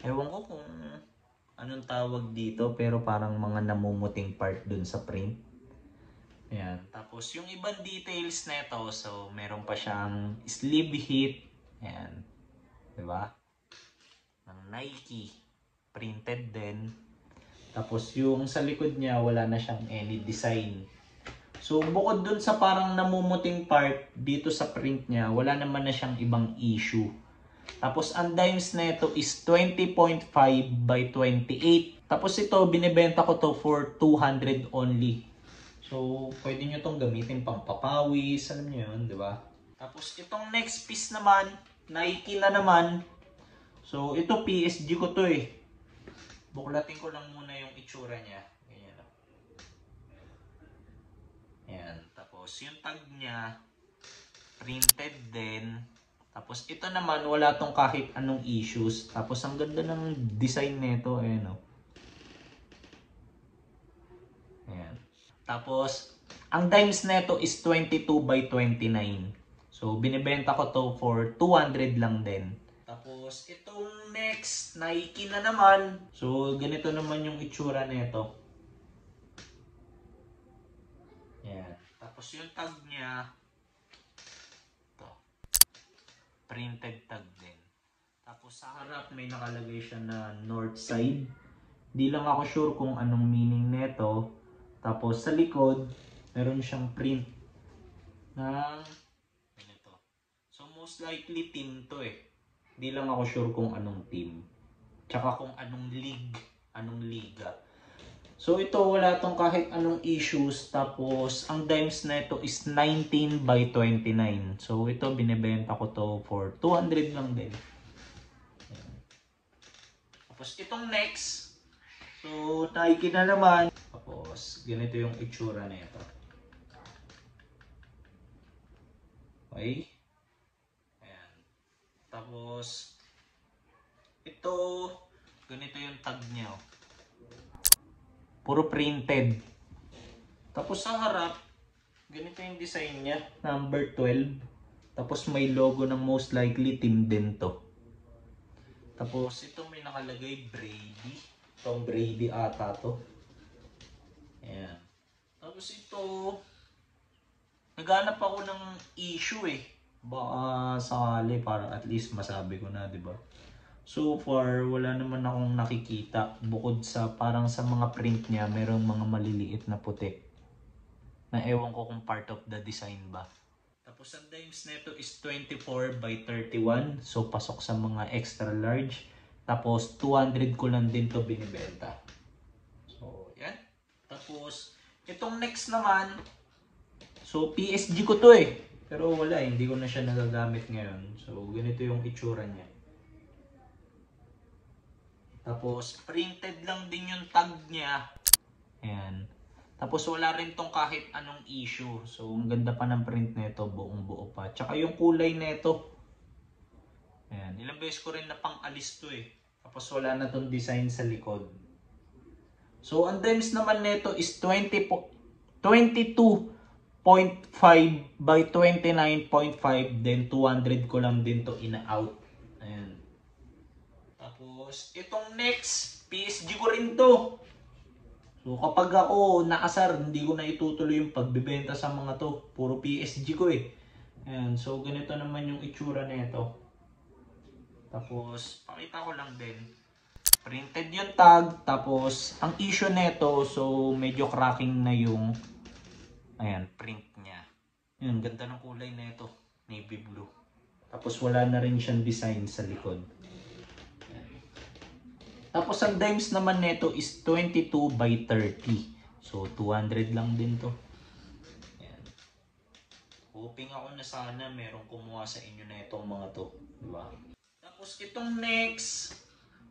A: ewan ko kung anong tawag dito, pero parang mga namumuting part dun sa print. Ayan. Tapos yung ibang details nito, so meron pa siyang sleeve hit. Ayan. Diba? Ng Nike. Printed din. Tapos yung sa likod niya, wala na siyang any design. So bukod dun sa parang namumuting part dito sa print niya, wala naman na siyang ibang issue. Tapos ang dimes nito is 20.5 by 28. Tapos ito, binibenta ko to for 200 only. So, pwede nyo itong gamitin pang papawis, alam nyo yun, di ba? Tapos itong next piece naman, Nike na naman. So ito PSG ko to eh. Buklatin ko lang muna yung itsura niya. Ganyan. Ayan. Tapos yung tag niya, printed din. Tapos ito naman, wala tong kahit anong issues. Tapos ang ganda ng design nito. Ayan o. Ayan. Tapos, ang dimes nito is 22 by 29. So, binibenta ko to for 200 lang din. Tapos, itong next, Nike na naman. So, ganito naman yung itsura nito. Ayan. Tapos, yung tag niya, ito. Printed tag din. Tapos, sa harap, may nakalagay siya na north side. Di lang ako sure kung anong meaning nito. Tapos, sa likod, meron siyang print ng ganito. So, most likely team to eh. Di lang ako sure kung anong team. Tsaka kung anong league, anong liga. So, ito wala tong kahit anong issues. Tapos, ang dimes na ito is 19 by 29. So, ito binibenta ko to for 200 lang din. Ayan. Tapos, itong next. So, Nike na naman. Tapos, ganito yung itsura na ito. Okay. Ayan. Tapos, ito, ganito yung tag niya. Puro printed. Tapos sa harap, ganito yung design niya. Number 12. Tapos may logo ng most likely team din to. Tapos ito may nakalagay Brady. Itong Brady ata to. Ayan. Tapos ito, naghanap ako ng issue eh. Baka sakali para at least masabi ko na, 'di ba? So far, wala naman akong nakikita bukod sa parang sa mga print niya, merong mga maliliit na puti. Na ewan ko kung part of the design ba. Tapos ang dimes nito is 24 by 31. So pasok sa mga extra large. Tapos 200 ko lang din to binibenta. So yan. Tapos itong next naman, so PSG ko to eh. Pero wala, hindi ko na siya nagagamit ngayon. So ganito yung itsura niya. Tapos, printed lang din yung tag niya. Ayan. Tapos, wala rin tong kahit anong issue. So, ang ganda pa ng print nito, buong buo pa. Tsaka yung kulay nito. Ayan. Ilang beses ko rin na pang-alis to eh. Tapos, wala na tong design sa likod. So, ang dimes naman nito is 22.5 by 29.5. Then, 200 ko lang din to in-out. Ayan. Tapos, itong next, PSG ko rin to. So, kapag ako nakasar, hindi ko na itutuloy yung pagbibenta sa mga to. Puro PSG ko eh. Ayan, so ganito naman yung itsura nito. Tapos, pakita ko lang din. Printed yung tag. Tapos, ang issue nito, so medyo cracking na yung ayan, print niya. Ayan, ganda ng kulay nito. Navy blue. Tapos, wala na rin siyang design sa likod. Tapos ang dimes naman nito is 22 by 30. So 200 lang din to. Ayan. Hoping ako na sana merong kumuha sa inyo na itong mga to. Diba? Tapos itong next.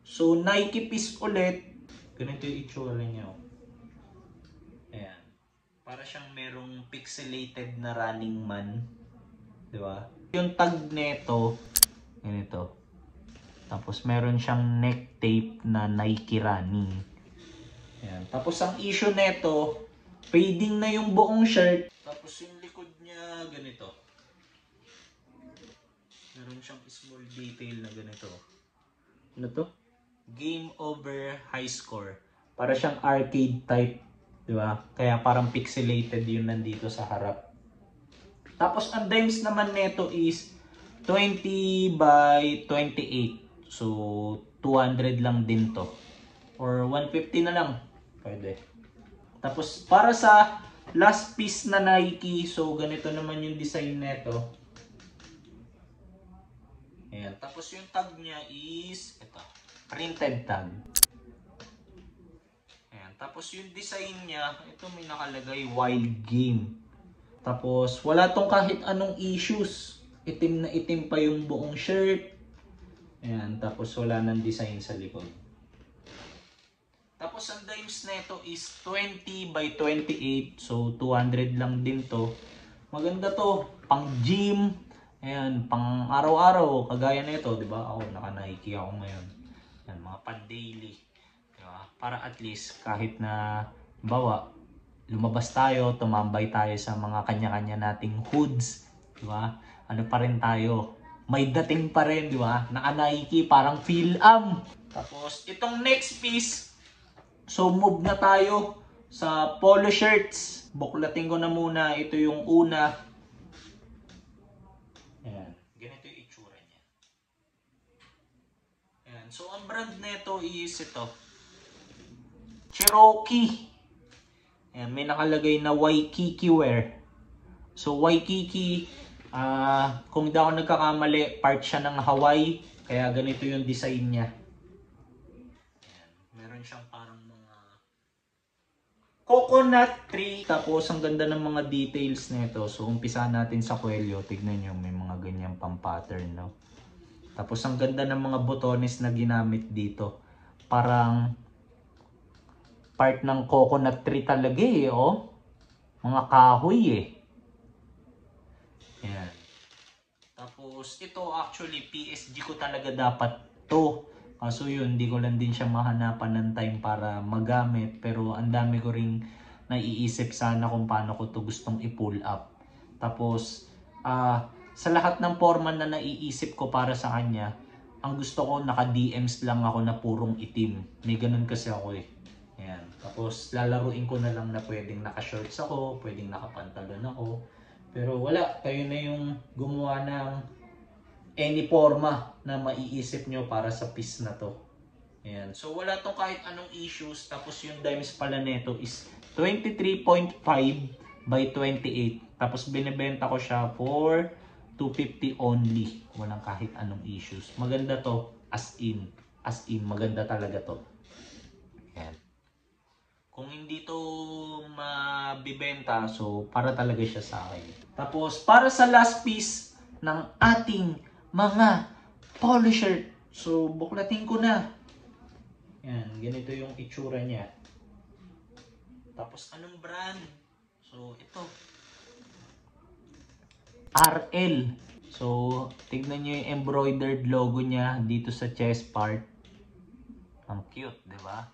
A: So Nike piece ulit. Ganito yung itsura niya. Ayan. Para siyang merong pixelated na running man. Diba? Yung tag nito. Ganito. Tapos meron siyang neck tape na Nike running. Ayan. Tapos ang issue nito, fading na yung buong shirt. Tapos yung likod niya ganito. Meron siyang small detail na ganito. Ano to? Game over high score. Para siyang arcade type, di ba? Kaya parang pixelated yung nandito sa harap. Tapos ang dimes naman nito is 20 by 28. So, 200 lang din to. Or 150 na lang. Pwede. Tapos, para sa last piece na Nike, so ganito naman yung design nito. Ayan. Tapos yung tag niya is, ito, printed tag. Ayan. Tapos yung design niya, ito may nakalagay, wild game. Tapos, wala tong kahit anong issues. Itim na itim pa yung buong shirt. Ayan, tapos wala nang design sa likod. Tapos ang dimes nito is 20 by 28. So 200 lang din to. Maganda to, pang gym. Ayan, pang araw-araw. Kagaya nito, 'di ba? Ako naka-Nike ako ngayon. Ayan, mga pan-daily. 'Di ba? Para at least kahit na bawa lumabas tayo, tumambay tayo sa mga kanya-kanya nating hoods, 'di ba? Ano pa rin tayo? May dating pa rin, 'di ba? Naka-Nike, parang Fil-Am. Tapos itong next piece, so move na tayo sa polo shirts. Buklatin ko na muna, ito yung una. Ayan, ganito yung itsura niya. Ayan, so ang brand nito is ito, Cherokee. Ayan, may nakalagay na Waikiki wear. So Waikiki, kung hindi ako nagkakamali, part siya ng Hawaii. Kaya ganito yung design niya. Ayan, meron siyang parang mga coconut tree. Tapos ang ganda ng mga details nito. So umpisa natin sa kwelyo. Tignan nyo, may mga ganyan pang pattern, no? Tapos ang ganda ng mga botones na ginamit dito. Parang part ng coconut tree talaga eh, oh. Mga kahoy eh. Yan. Tapos ito actually PSG ko talaga dapat to. Kaso yun, hindi ko lang din siya mahanapan ng time para magamit. Pero ang dami ko ring naiisip sana kung paano ko to gustong i-pull up. Tapos sa lahat ng forma na naiisip ko para sa kanya, ang gusto ko naka-DMs lang ako na purong itim. May ganun kasi ako eh. Ayan. Tapos lalaruin ko na lang na pwedeng naka-shorts ako, pwedeng nakapantalon ako. Pero wala, kayo na yung gumawa ng any forma na maiisip nyo para sa piece na to. Ayan. So wala tong kahit anong issues. Tapos yung dimes pala nito is 23.5 by 28. Tapos binibenta ko siya for 250 only. Walang kahit anong issues. Maganda to, as in. As in, maganda talaga to. Ayan. Kung hindi to mabibenta, so para talaga siya sa akin. Tapos, para sa last piece ng ating mga polo shirt. So, buklatin ko na. Yan, ganito yung itsura niya. Tapos, anong brand? So, ito. RL. So, tignan nyo yung embroidered logo niya dito sa chest part. Ang cute, di ba?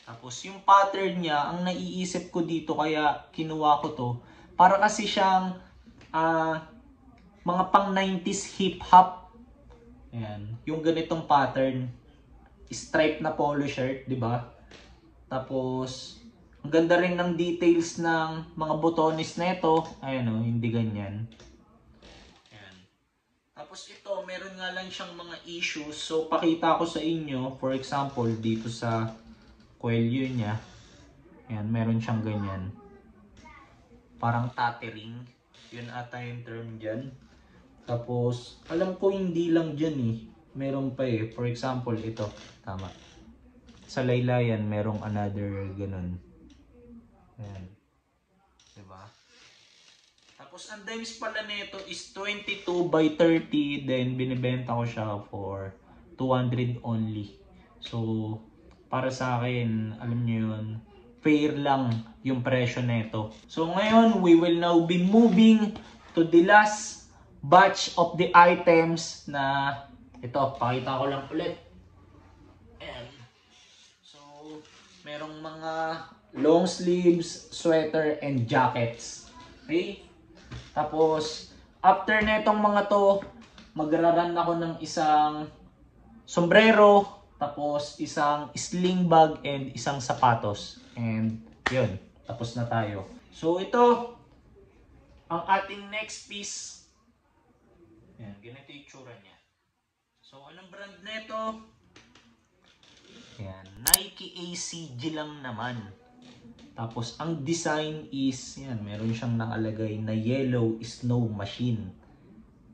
A: Tapos yung pattern niya, ang naiisip ko dito kaya kinuha ko to, para kasi siyang mga pang 90s hip hop. Ayan, yung ganitong pattern, stripe na polo shirt, di ba? Tapos ang ganda rin ng details ng mga botones na ito. Ayan o, hindi ganyan. Ayan. Tapos ito, meron nga lang siyang mga issues. So pakita ko sa inyo, for example, dito sa kwelyo niya. Ayan, meron siyang ganyan. Parang tattering. Yun ata yung term dyan. Tapos, alam ko hindi lang dyan eh. Meron pa eh. For example, ito. Tama. Sa laylayan, merong another ganun. Ayan. Diba? Tapos, ang dimes pala nito is 22 by 30. Then, binibenta ko siya for 200 only. So, para sa akin, alam nyo yun, fair lang yung presyo nito. So ngayon, we will now be moving to the last batch of the items na ito, pakita ko lang ulit. Ayan. So, merong mga long sleeves, sweater, and jackets. Okay? Tapos, after netong mga to, magraran ako ng isang sombrero, tapos isang sling bag and isang sapatos. And yun, tapos na tayo. So ito, ang ating next piece. Ayan, ganito yung tsura niya. So anong brand nito? Ayan, Nike ACG lang naman. Tapos ang design is, yan, meron siyang nakalagay na yellow snow machine.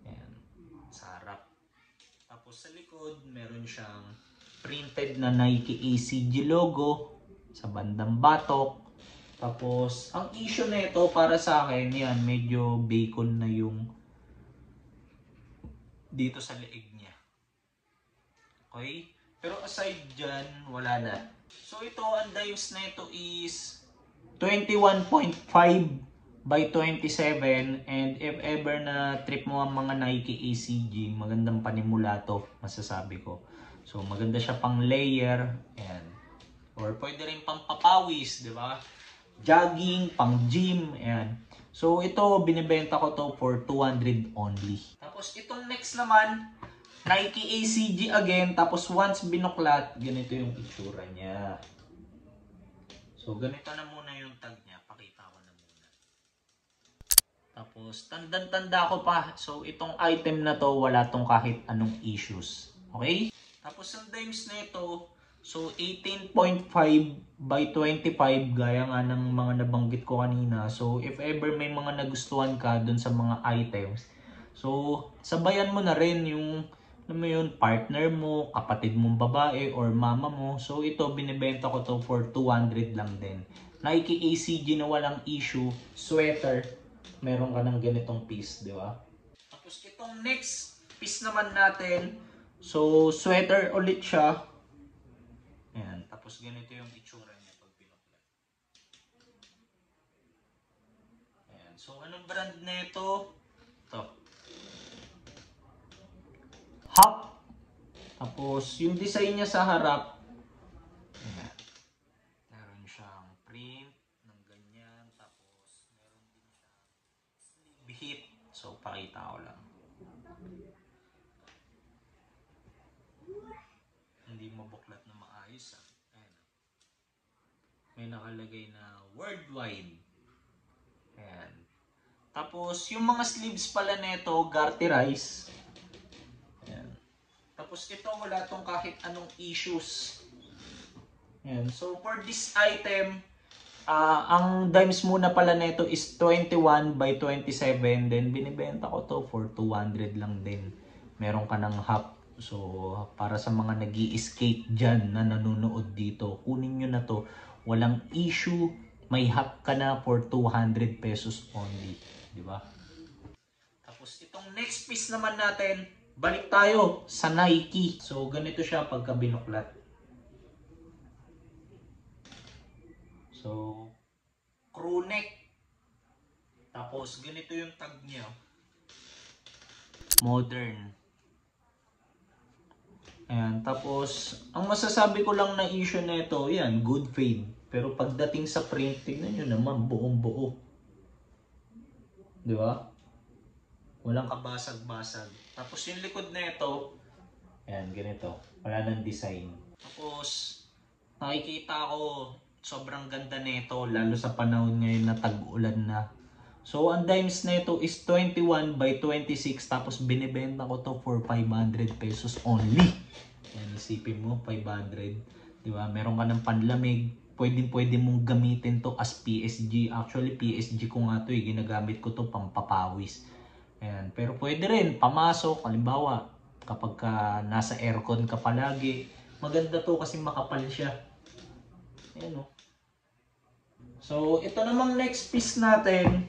A: Ayan, sa harap. Tapos sa likod, meron siyang printed na Nike ACG logo sa bandang batok. Tapos, ang issue na ito para sa akin, yan, medyo bacon na yung dito sa leeg niya. Okay? Pero aside dyan, wala na. So ito, ang dimes na ito is 21.5 by 27, and if ever na trip mo ang mga Nike ACG, magandang panimula to, masasabi ko. So maganda siya pang layer, ayan. Or pwede rin pang papawis, di ba? Jogging, pang gym, ayan. So ito, binibenta ko to for 200 only. Tapos itong next naman, Nike ACG again, tapos once binuklat, ganito yung itsura niya. So ganito na muna yung tag niya, pakita ko na muna. Tapos tandang-tanda ko pa, so itong item na to, wala tong kahit anong issues. Okay? Tapos ang dimes na ito, so 18.5 by 25, gaya nga ng mga nabanggit ko kanina. So if ever may mga nagustuhan ka dun sa mga items, so sabayan mo na rin yung alam mo yun, partner mo, kapatid mong babae, or mama mo. So ito, binibenta ko to for 200 lang din. Nike ACG na walang issue, sweater, meron ka ng ganitong piece, di ba? Tapos itong next piece naman natin, so sweater ulit siya. Ayan, tapos ganito yung itsura niya pag pinuklat. Ayan, so anong brand na ito? Ito. Hop. Tapos yung design niya sa harap, ayan, meron siyang print ng ganyan, tapos meron din siyang sleeve hit. So pakita ko lang, hindi mabuklat na maayos. Ayan. May nakalagay na worldwide. Ayan. Tapos yung mga sleeves pala nito, garterize. Tapos ito, wala tong kahit anong issues. Ayan. So for this item, ang dimes muna pala nito is 21 by 27. Then binibenta ko to for 200 lang din. Meron ka ng half. So para sa mga nag-i-skate dyan na nanonood dito, kunin nyo na to. Walang issue. May half ka na for 200 pesos only. Diba? Tapos itong next piece naman natin, balik tayo sa Nike. So, ganito siya pagka binuklat. So, crew neck. Tapos, ganito yung tag niya. Modern. Ayan. Tapos, ang masasabi ko lang na issue na ito, yan, good fade. Pero pagdating sa print, tignan nyo naman, buong buo. Di ba? Walang kabasag-basag. Tapos yung likod na ito, ayan, ganito. Wala nang design. Tapos, nakikita ko, sobrang ganda nito, lalo sa panahon ngayon na tag-ulan na. So, ang dimes na ito is 21 by 26, tapos binibenta ko to for 500 pesos only. Ayan, isipin mo, 500. Diba? Meron ka ng panlamig. Pwede mong gamitin to as PSG. Actually, PSG ko nga to, ginagamit ko to pampapawis. Ayan. Pero pwede rin, pamasok, halimbawa, kapag ka nasa aircon ka palagi, maganda to kasi makapal siya. Ayan o. So, ito namang next piece natin.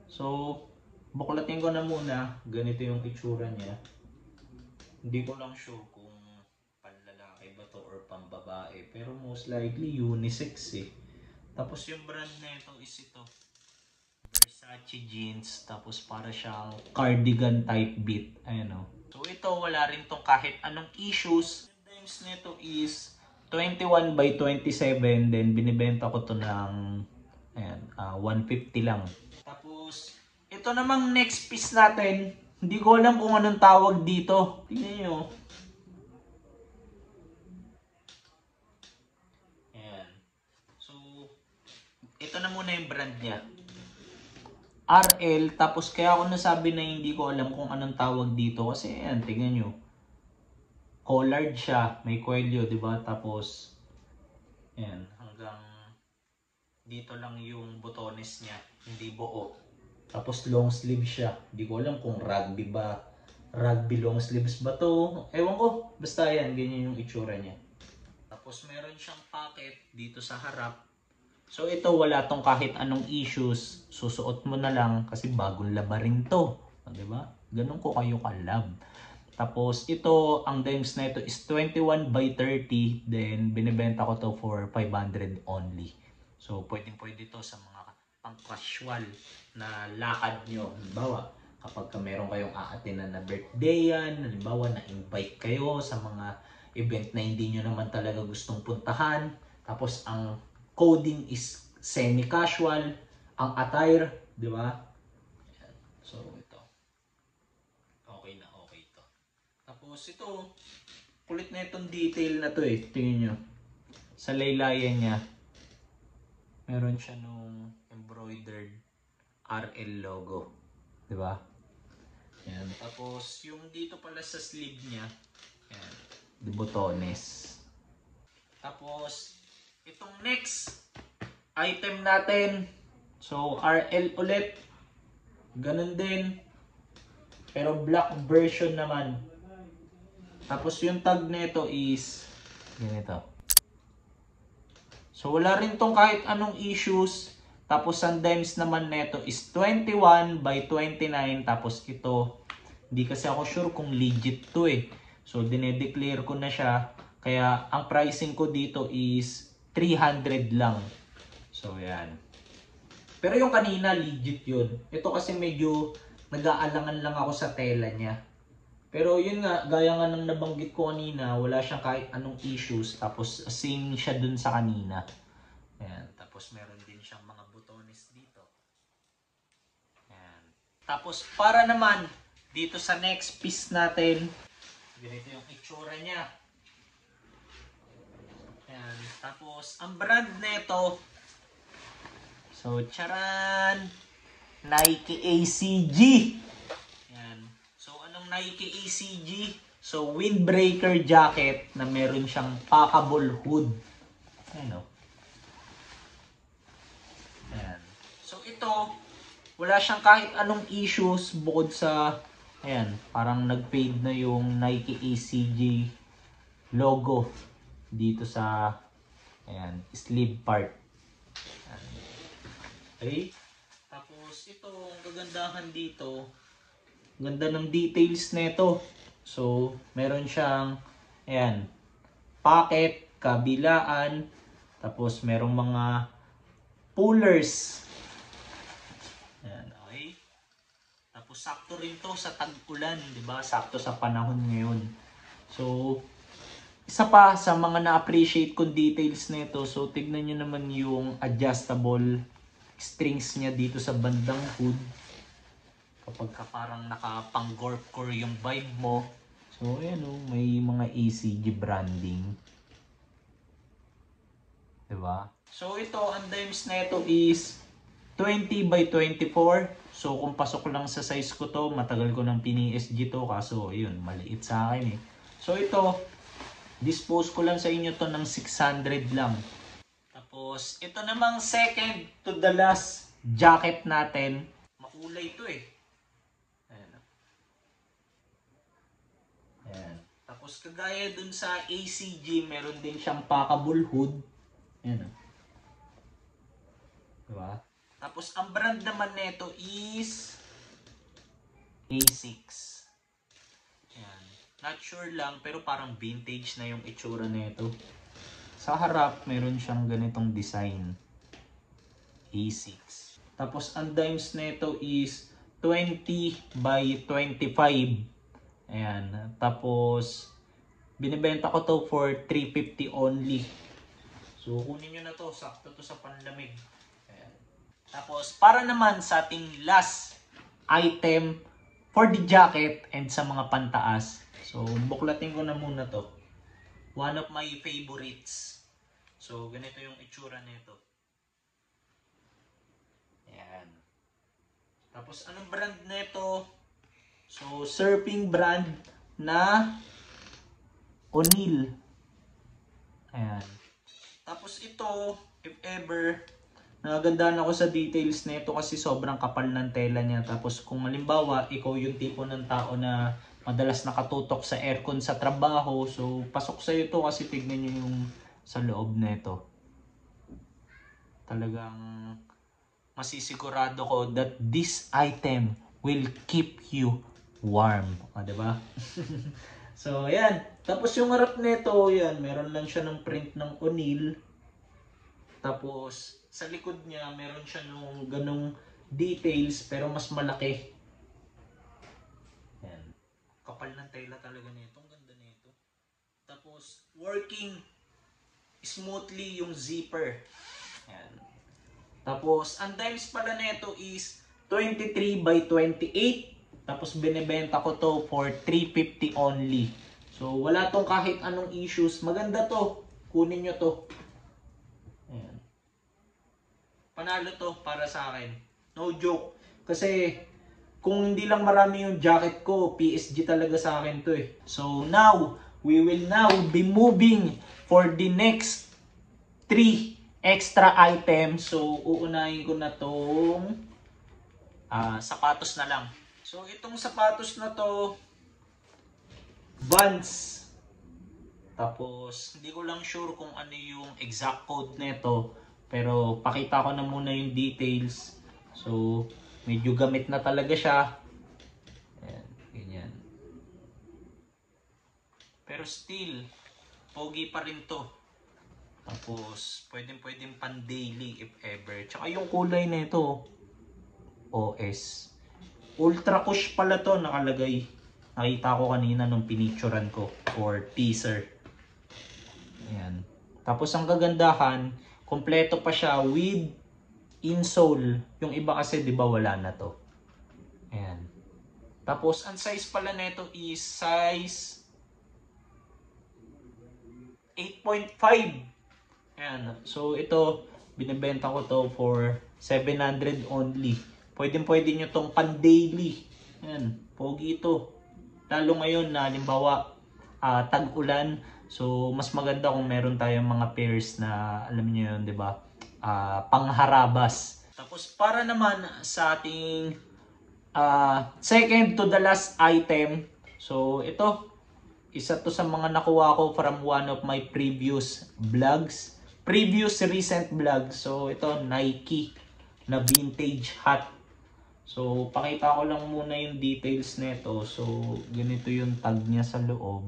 A: So, buklatin ko na muna. Ganito yung itsura niya. Hindi ko lang sure kung panlalaki ba to or pambabae. Pero most likely unisex eh. Tapos yung brand na ito is ito. Versace jeans, tapos para siyang cardigan type beat. Ayan o. So ito, wala rin tong kahit anong issues. The dimes nito is 21 by 27. Then binibenta ko to ng ayan, 150 lang. Tapos, ito namang next piece natin. Hindi ko alam kung anong tawag dito. Tingnan nyo. Ayan. So, ito na muna yung brand niya. RL, tapos kaya ako nasabi na hindi ko alam kung anong tawag dito kasi ayan, tingnan nyo. Collared siya, may kwelyo, di ba? Tapos, ayan, hanggang dito lang yung botones niya, hindi buo. Tapos long sleeve siya, hindi ko alam kung rugby ba, rugby long sleeves ba to? Ewan ko, basta yan, ganyan yung itsura niya. Tapos meron siyang pocket dito sa harap. So ito, wala tong kahit anong issues. Susuot mo na lang kasi bagong laba rin to. Diba? Ganun ko kayo kalab. Tapos ito, ang dimes na ito is 21 by 30. Then binibenta ko to for 500 only. So pwede ito sa mga pang-casual na lakad nyo. Halimbawa, kapag meron kayong aatinan na birthday yan, halimbawa na-invite kayo sa mga event na hindi nyo naman talaga gustong puntahan. Tapos ang coding is semi-casual, ang attire, di ba? So ito. Okay na okay ito. Tapos ito, kulit na itong detail na to eh. Tingnan nyo. Sa laylayan niya, meron siya nung embroidered RL logo. Diba? Yan. Tapos, yung dito pala sa sleeve niya, yan, de botones. Tapos, itong next item natin, so RL ulit. Ganun din. Pero black version naman. Tapos yung tag nito is ganito. So wala rin tong kahit anong issues. Tapos ang dimes naman nito is 21 by 29. Tapos ito, hindi kasi ako sure kung legit to eh. So dinedeclare ko na siya. Kaya ang pricing ko dito is 300 lang. So yan. Pero yung kanina legit yun. Ito kasi medyo nag-aalangan lang ako sa tela niya. Pero yun nga, gaya nga ng nabanggit ko kanina, wala siyang kahit anong issues. Tapos same siya dun sa kanina. Ayan. Tapos meron din siyang mga butones dito. Ayan. Tapos para naman dito sa next piece natin, ganito yung itsura niya. Ayan. Tapos ang brand nito, so charan, Nike ACG. Ayan. So anong Nike ACG? So windbreaker jacket na meron siyang packable hood. Ayan o. Ayan. So ito, wala siyang kahit anong issues bukod sa, ayan, parang nag-fade na yung Nike ACG logo dito sa, ayan, sleeve part. Ayan. Okay. Tapos ito, ang kagandahan dito, ganda ng details nito. So, meron siyang, ayan, pocket, kabilaan, tapos merong mga pullers. Ayan, okay. Tapos sakto rin to sa tag-ulan, di ba? Sakto sa panahon ngayon. So, isa pa sa mga na-appreciate kong details nito, so tignan nyo naman yung adjustable strings niya dito sa bandang hood. Kapag ka parang nakapang-gorpcore yung vibe mo. So, ayan o, may mga ACG branding. Diba? So, ito, ang dimes na ito is 20 by 24. So, kung pasok lang sa size ko to, matagal ko nang pini-SG to. Kaso, yun, maliit sa akin eh. So, ito, dispose ko lang sa inyo to ng 600 lang. Tapos, ito namang second to the last jacket natin. Makulay ito eh. Ayan. Ayan. Tapos, kagaya dun sa ACG, meron din siyang packable hood. Ayan. Diba? Tapos, ang brand naman nito is A6. Ayan. Not sure lang, pero parang vintage na yung itsura nito. Sa harap, meron siyang ganitong design. A6. Tapos, ang dimes nito is 20 by 25. Ayan. Tapos, binibenta ko to for 350 only. So, kunin nyo na to. Sakto to sa panlamig. Ayan. Tapos, para naman sa ating last item for the jacket and sa mga pantaas. So, buklatin ko na muna to. One of my favorites. So, ganito yung itsura nito. Ayan. Tapos, anong brand nito? So, surfing brand na O'Neill. Ayan. Tapos ito, if ever, nagagandaan ako sa details nito kasi sobrang kapal ng tela niya. Tapos kung halimbawa, ikaw yung tipo ng tao na madalas nakatutok sa aircon sa trabaho. So, pasok sa'yo ito kasi tignan nyo yung sa loob nito. Talagang masisigurado ko that this item will keep you warm. Diba? So, ayan. Tapos yung harap nito, yan, meron lang siya ng print ng O'Neal. Tapos, sa likod niya, meron siya nung ganong details, pero mas malaki. Ayan. Kapal ng tela talaga nito. Ang ganda nito. Tapos, working smoothly yung zipper. Ayan. Tapos, ang dimes pala nito is 23 by 28. Tapos, binibenta ko to for 350 only. So, wala tong kahit anong issues. Maganda to. Kunin nyo to. Ayan. Panalo to para sa akin. No joke. Kasi, kung hindi lang marami yung jacket ko, PSG talaga sa akin to eh. So, now, we will now be moving for the next 3 extra items. So, uunahin ko na tong sapatos na lang. So, itong sapatos na to, Vans. Tapos, hindi ko lang sure kung ano yung exact code nito. Pero, pakita ko na muna yung details. So, medyo gamit na talaga siya. Ayan, ganyan. Pero still, pogi pa rin to. Tapos, pwedeng pan daily if ever. Tsaka yung kulay nito, OS. Ultra Kush pala to nakalagay. Nakita ko kanina nung pinicturan ko for teaser. Ayan. Tapos ang kagandahan, kompleto pa siya with insole. Yung iba kasi 'di ba wala na to. Ayan. Tapos ang size pala nito is size 8.5. Ayan. So ito binebenta ko to for 700 only. Pwede nyo tong pan daily. Ayan, pogi ito. Lalo ngayon na halimbawa tag-ulan. So mas maganda kung meron tayong mga pairs na alam niyo yun, 'di ba? Pangharabas. Tapos para naman sa ating second to the last item. So ito, isa to sa mga nakuha ko from one of my previous vlogs. Previous recent vlog. So ito, Nike na vintage hat. So pakita ko lang muna yung details nito. So ganito yung tag niya sa loob.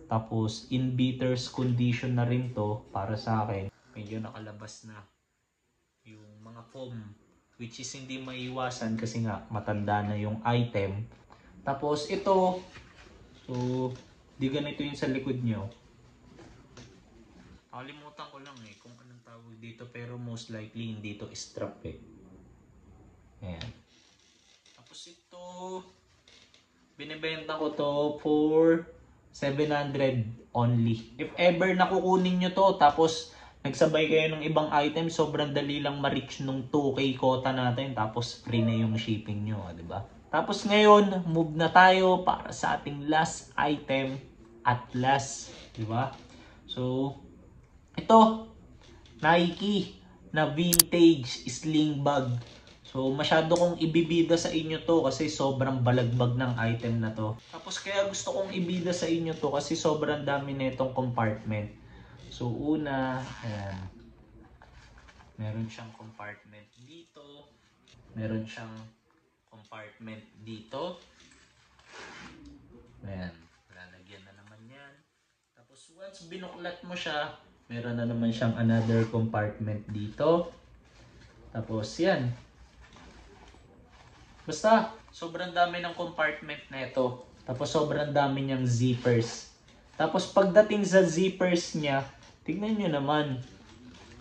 A: Tapos in beaters condition na rin to para sa akin. Medyo nakalabas na yung mga foam, which is hindi maiwasan kasi nga matanda na yung item. Tapos ito, so di ganito yung sa likod nyo. Nakalimutan ko lang eh kung anong tawag dito, pero most likely hindi to strap eh. Ayan. Tapos ito, binibenta ko to for 700 only. If ever nakukunin nyo to, tapos nagsabay kayo ng ibang item, sobrang dali lang ma-reach nung 2K quota natin, tapos free na yung shipping nyo, diba? Tapos ngayon, move na tayo para sa ating last item at last, diba? So, ito, Nike na vintage sling bag. So, masyado kong ibibida sa inyo to kasi sobrang balagbag ng item na to. Tapos kaya gusto kong ibida sa inyo to kasi sobrang dami nitong compartment. So, una, ayan. Meron siyang compartment dito. Meron siyang compartment dito. Ayan, lalagyan na naman yan. Tapos once binuklat mo siya, meron na naman siyang another compartment dito. Tapos yan. Basta, sobrang dami ng compartment na ito. Tapos sobrang dami niyang zippers. Tapos pagdating sa zippers niya, tignan nyo naman.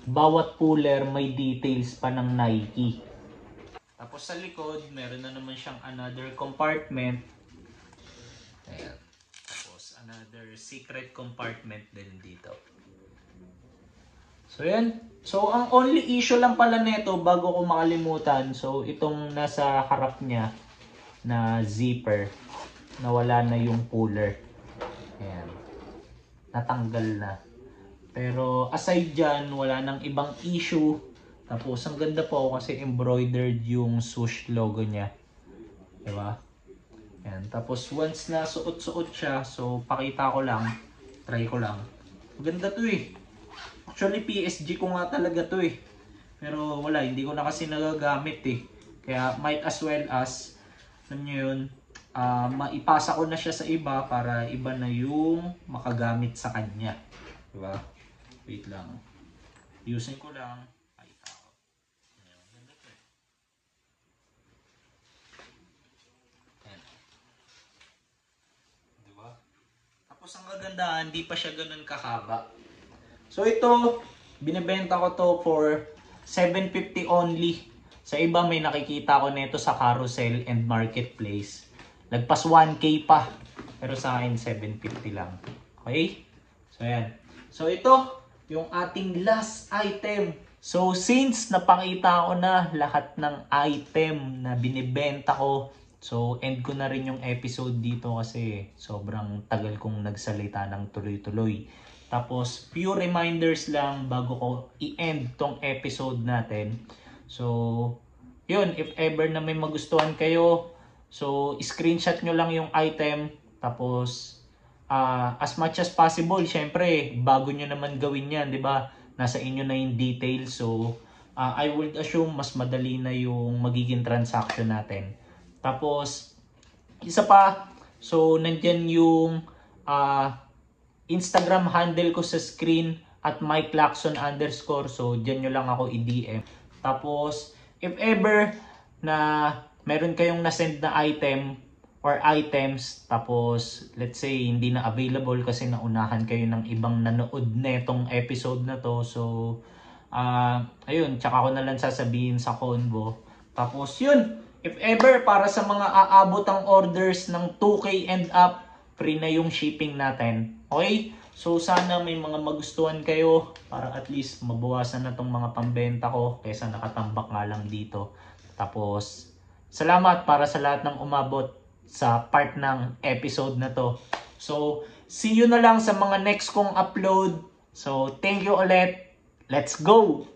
A: Bawat puller may details pa ng Nike. Tapos sa likod, meron na naman siyang another compartment. Ayan. Tapos another secret compartment din dito. So yan. So ang only issue lang pala nito bago ko makalimutan. So itong nasa harap niya na zipper, nawala na yung puller. Ayan. Natanggal na. Pero aside dyan, wala nang ibang issue. Tapos ang ganda po kasi embroidered yung swoosh logo niya. Diba? Ayan. Tapos once na suot-suot siya, so pakita ko lang, try ko lang. Maganda to eh. Actually PSG ko nga talaga to eh. Pero wala, hindi ko na kasi nagagamit eh. Kaya might as well as, alam nyo yun, maipasa ko na siya sa iba para iba na yung makagamit sa kanya. Diba? Wait lang. Ayusin ko lang. Ay, tao. Ayan, ganda to eh. Ayan. Diba? Tapos ang kagandahan, di pa siya ganun kakaba. So ito, binibenta ko to for 750 only. Sa iba may nakikita ko nito sa Carousel and Marketplace. Nagpas 1K pa. Pero sa akin 750 lang. Okay? So ayan. So ito, yung ating last item. So since napakita ko na lahat ng item na binibenta ko, so end ko na rin yung episode dito kasi sobrang tagal kong nagsalita ng tuloy-tuloy. Tapos few reminders lang bago ko i-end tong episode natin. So yun, if ever na may magustuhan kayo, so screenshot nyo lang yung item. Tapos as much as possible, syempre, bago nyo naman gawin yan, di ba? Nasa inyo na yung details. So, I would assume mas madali na yung magiging transaction natin. Tapos, isa pa, so, nandyan yung Instagram handle ko sa screen at MikeLacson_. So, dyan nyo lang ako i-DM. Tapos, if ever na meron kayong nasend na item, or items, tapos let's say hindi na available kasi naunahan kayo ng ibang nanood netong episode na to. So ayun, tsaka ko na lang sasabihin sa convo. Tapos yun, if ever para sa mga aabot ang orders ng 2K and up, free na yung shipping natin. Okay? So sana may mga magustuhan kayo para at least mabawasan na tong mga pambenta ko kaysa nakatambak nga lang dito. Tapos salamat para sa lahat ng umabot sa part ng episode na to. So, see you na lang sa mga next kong upload. So, thank you ulit. Let's go!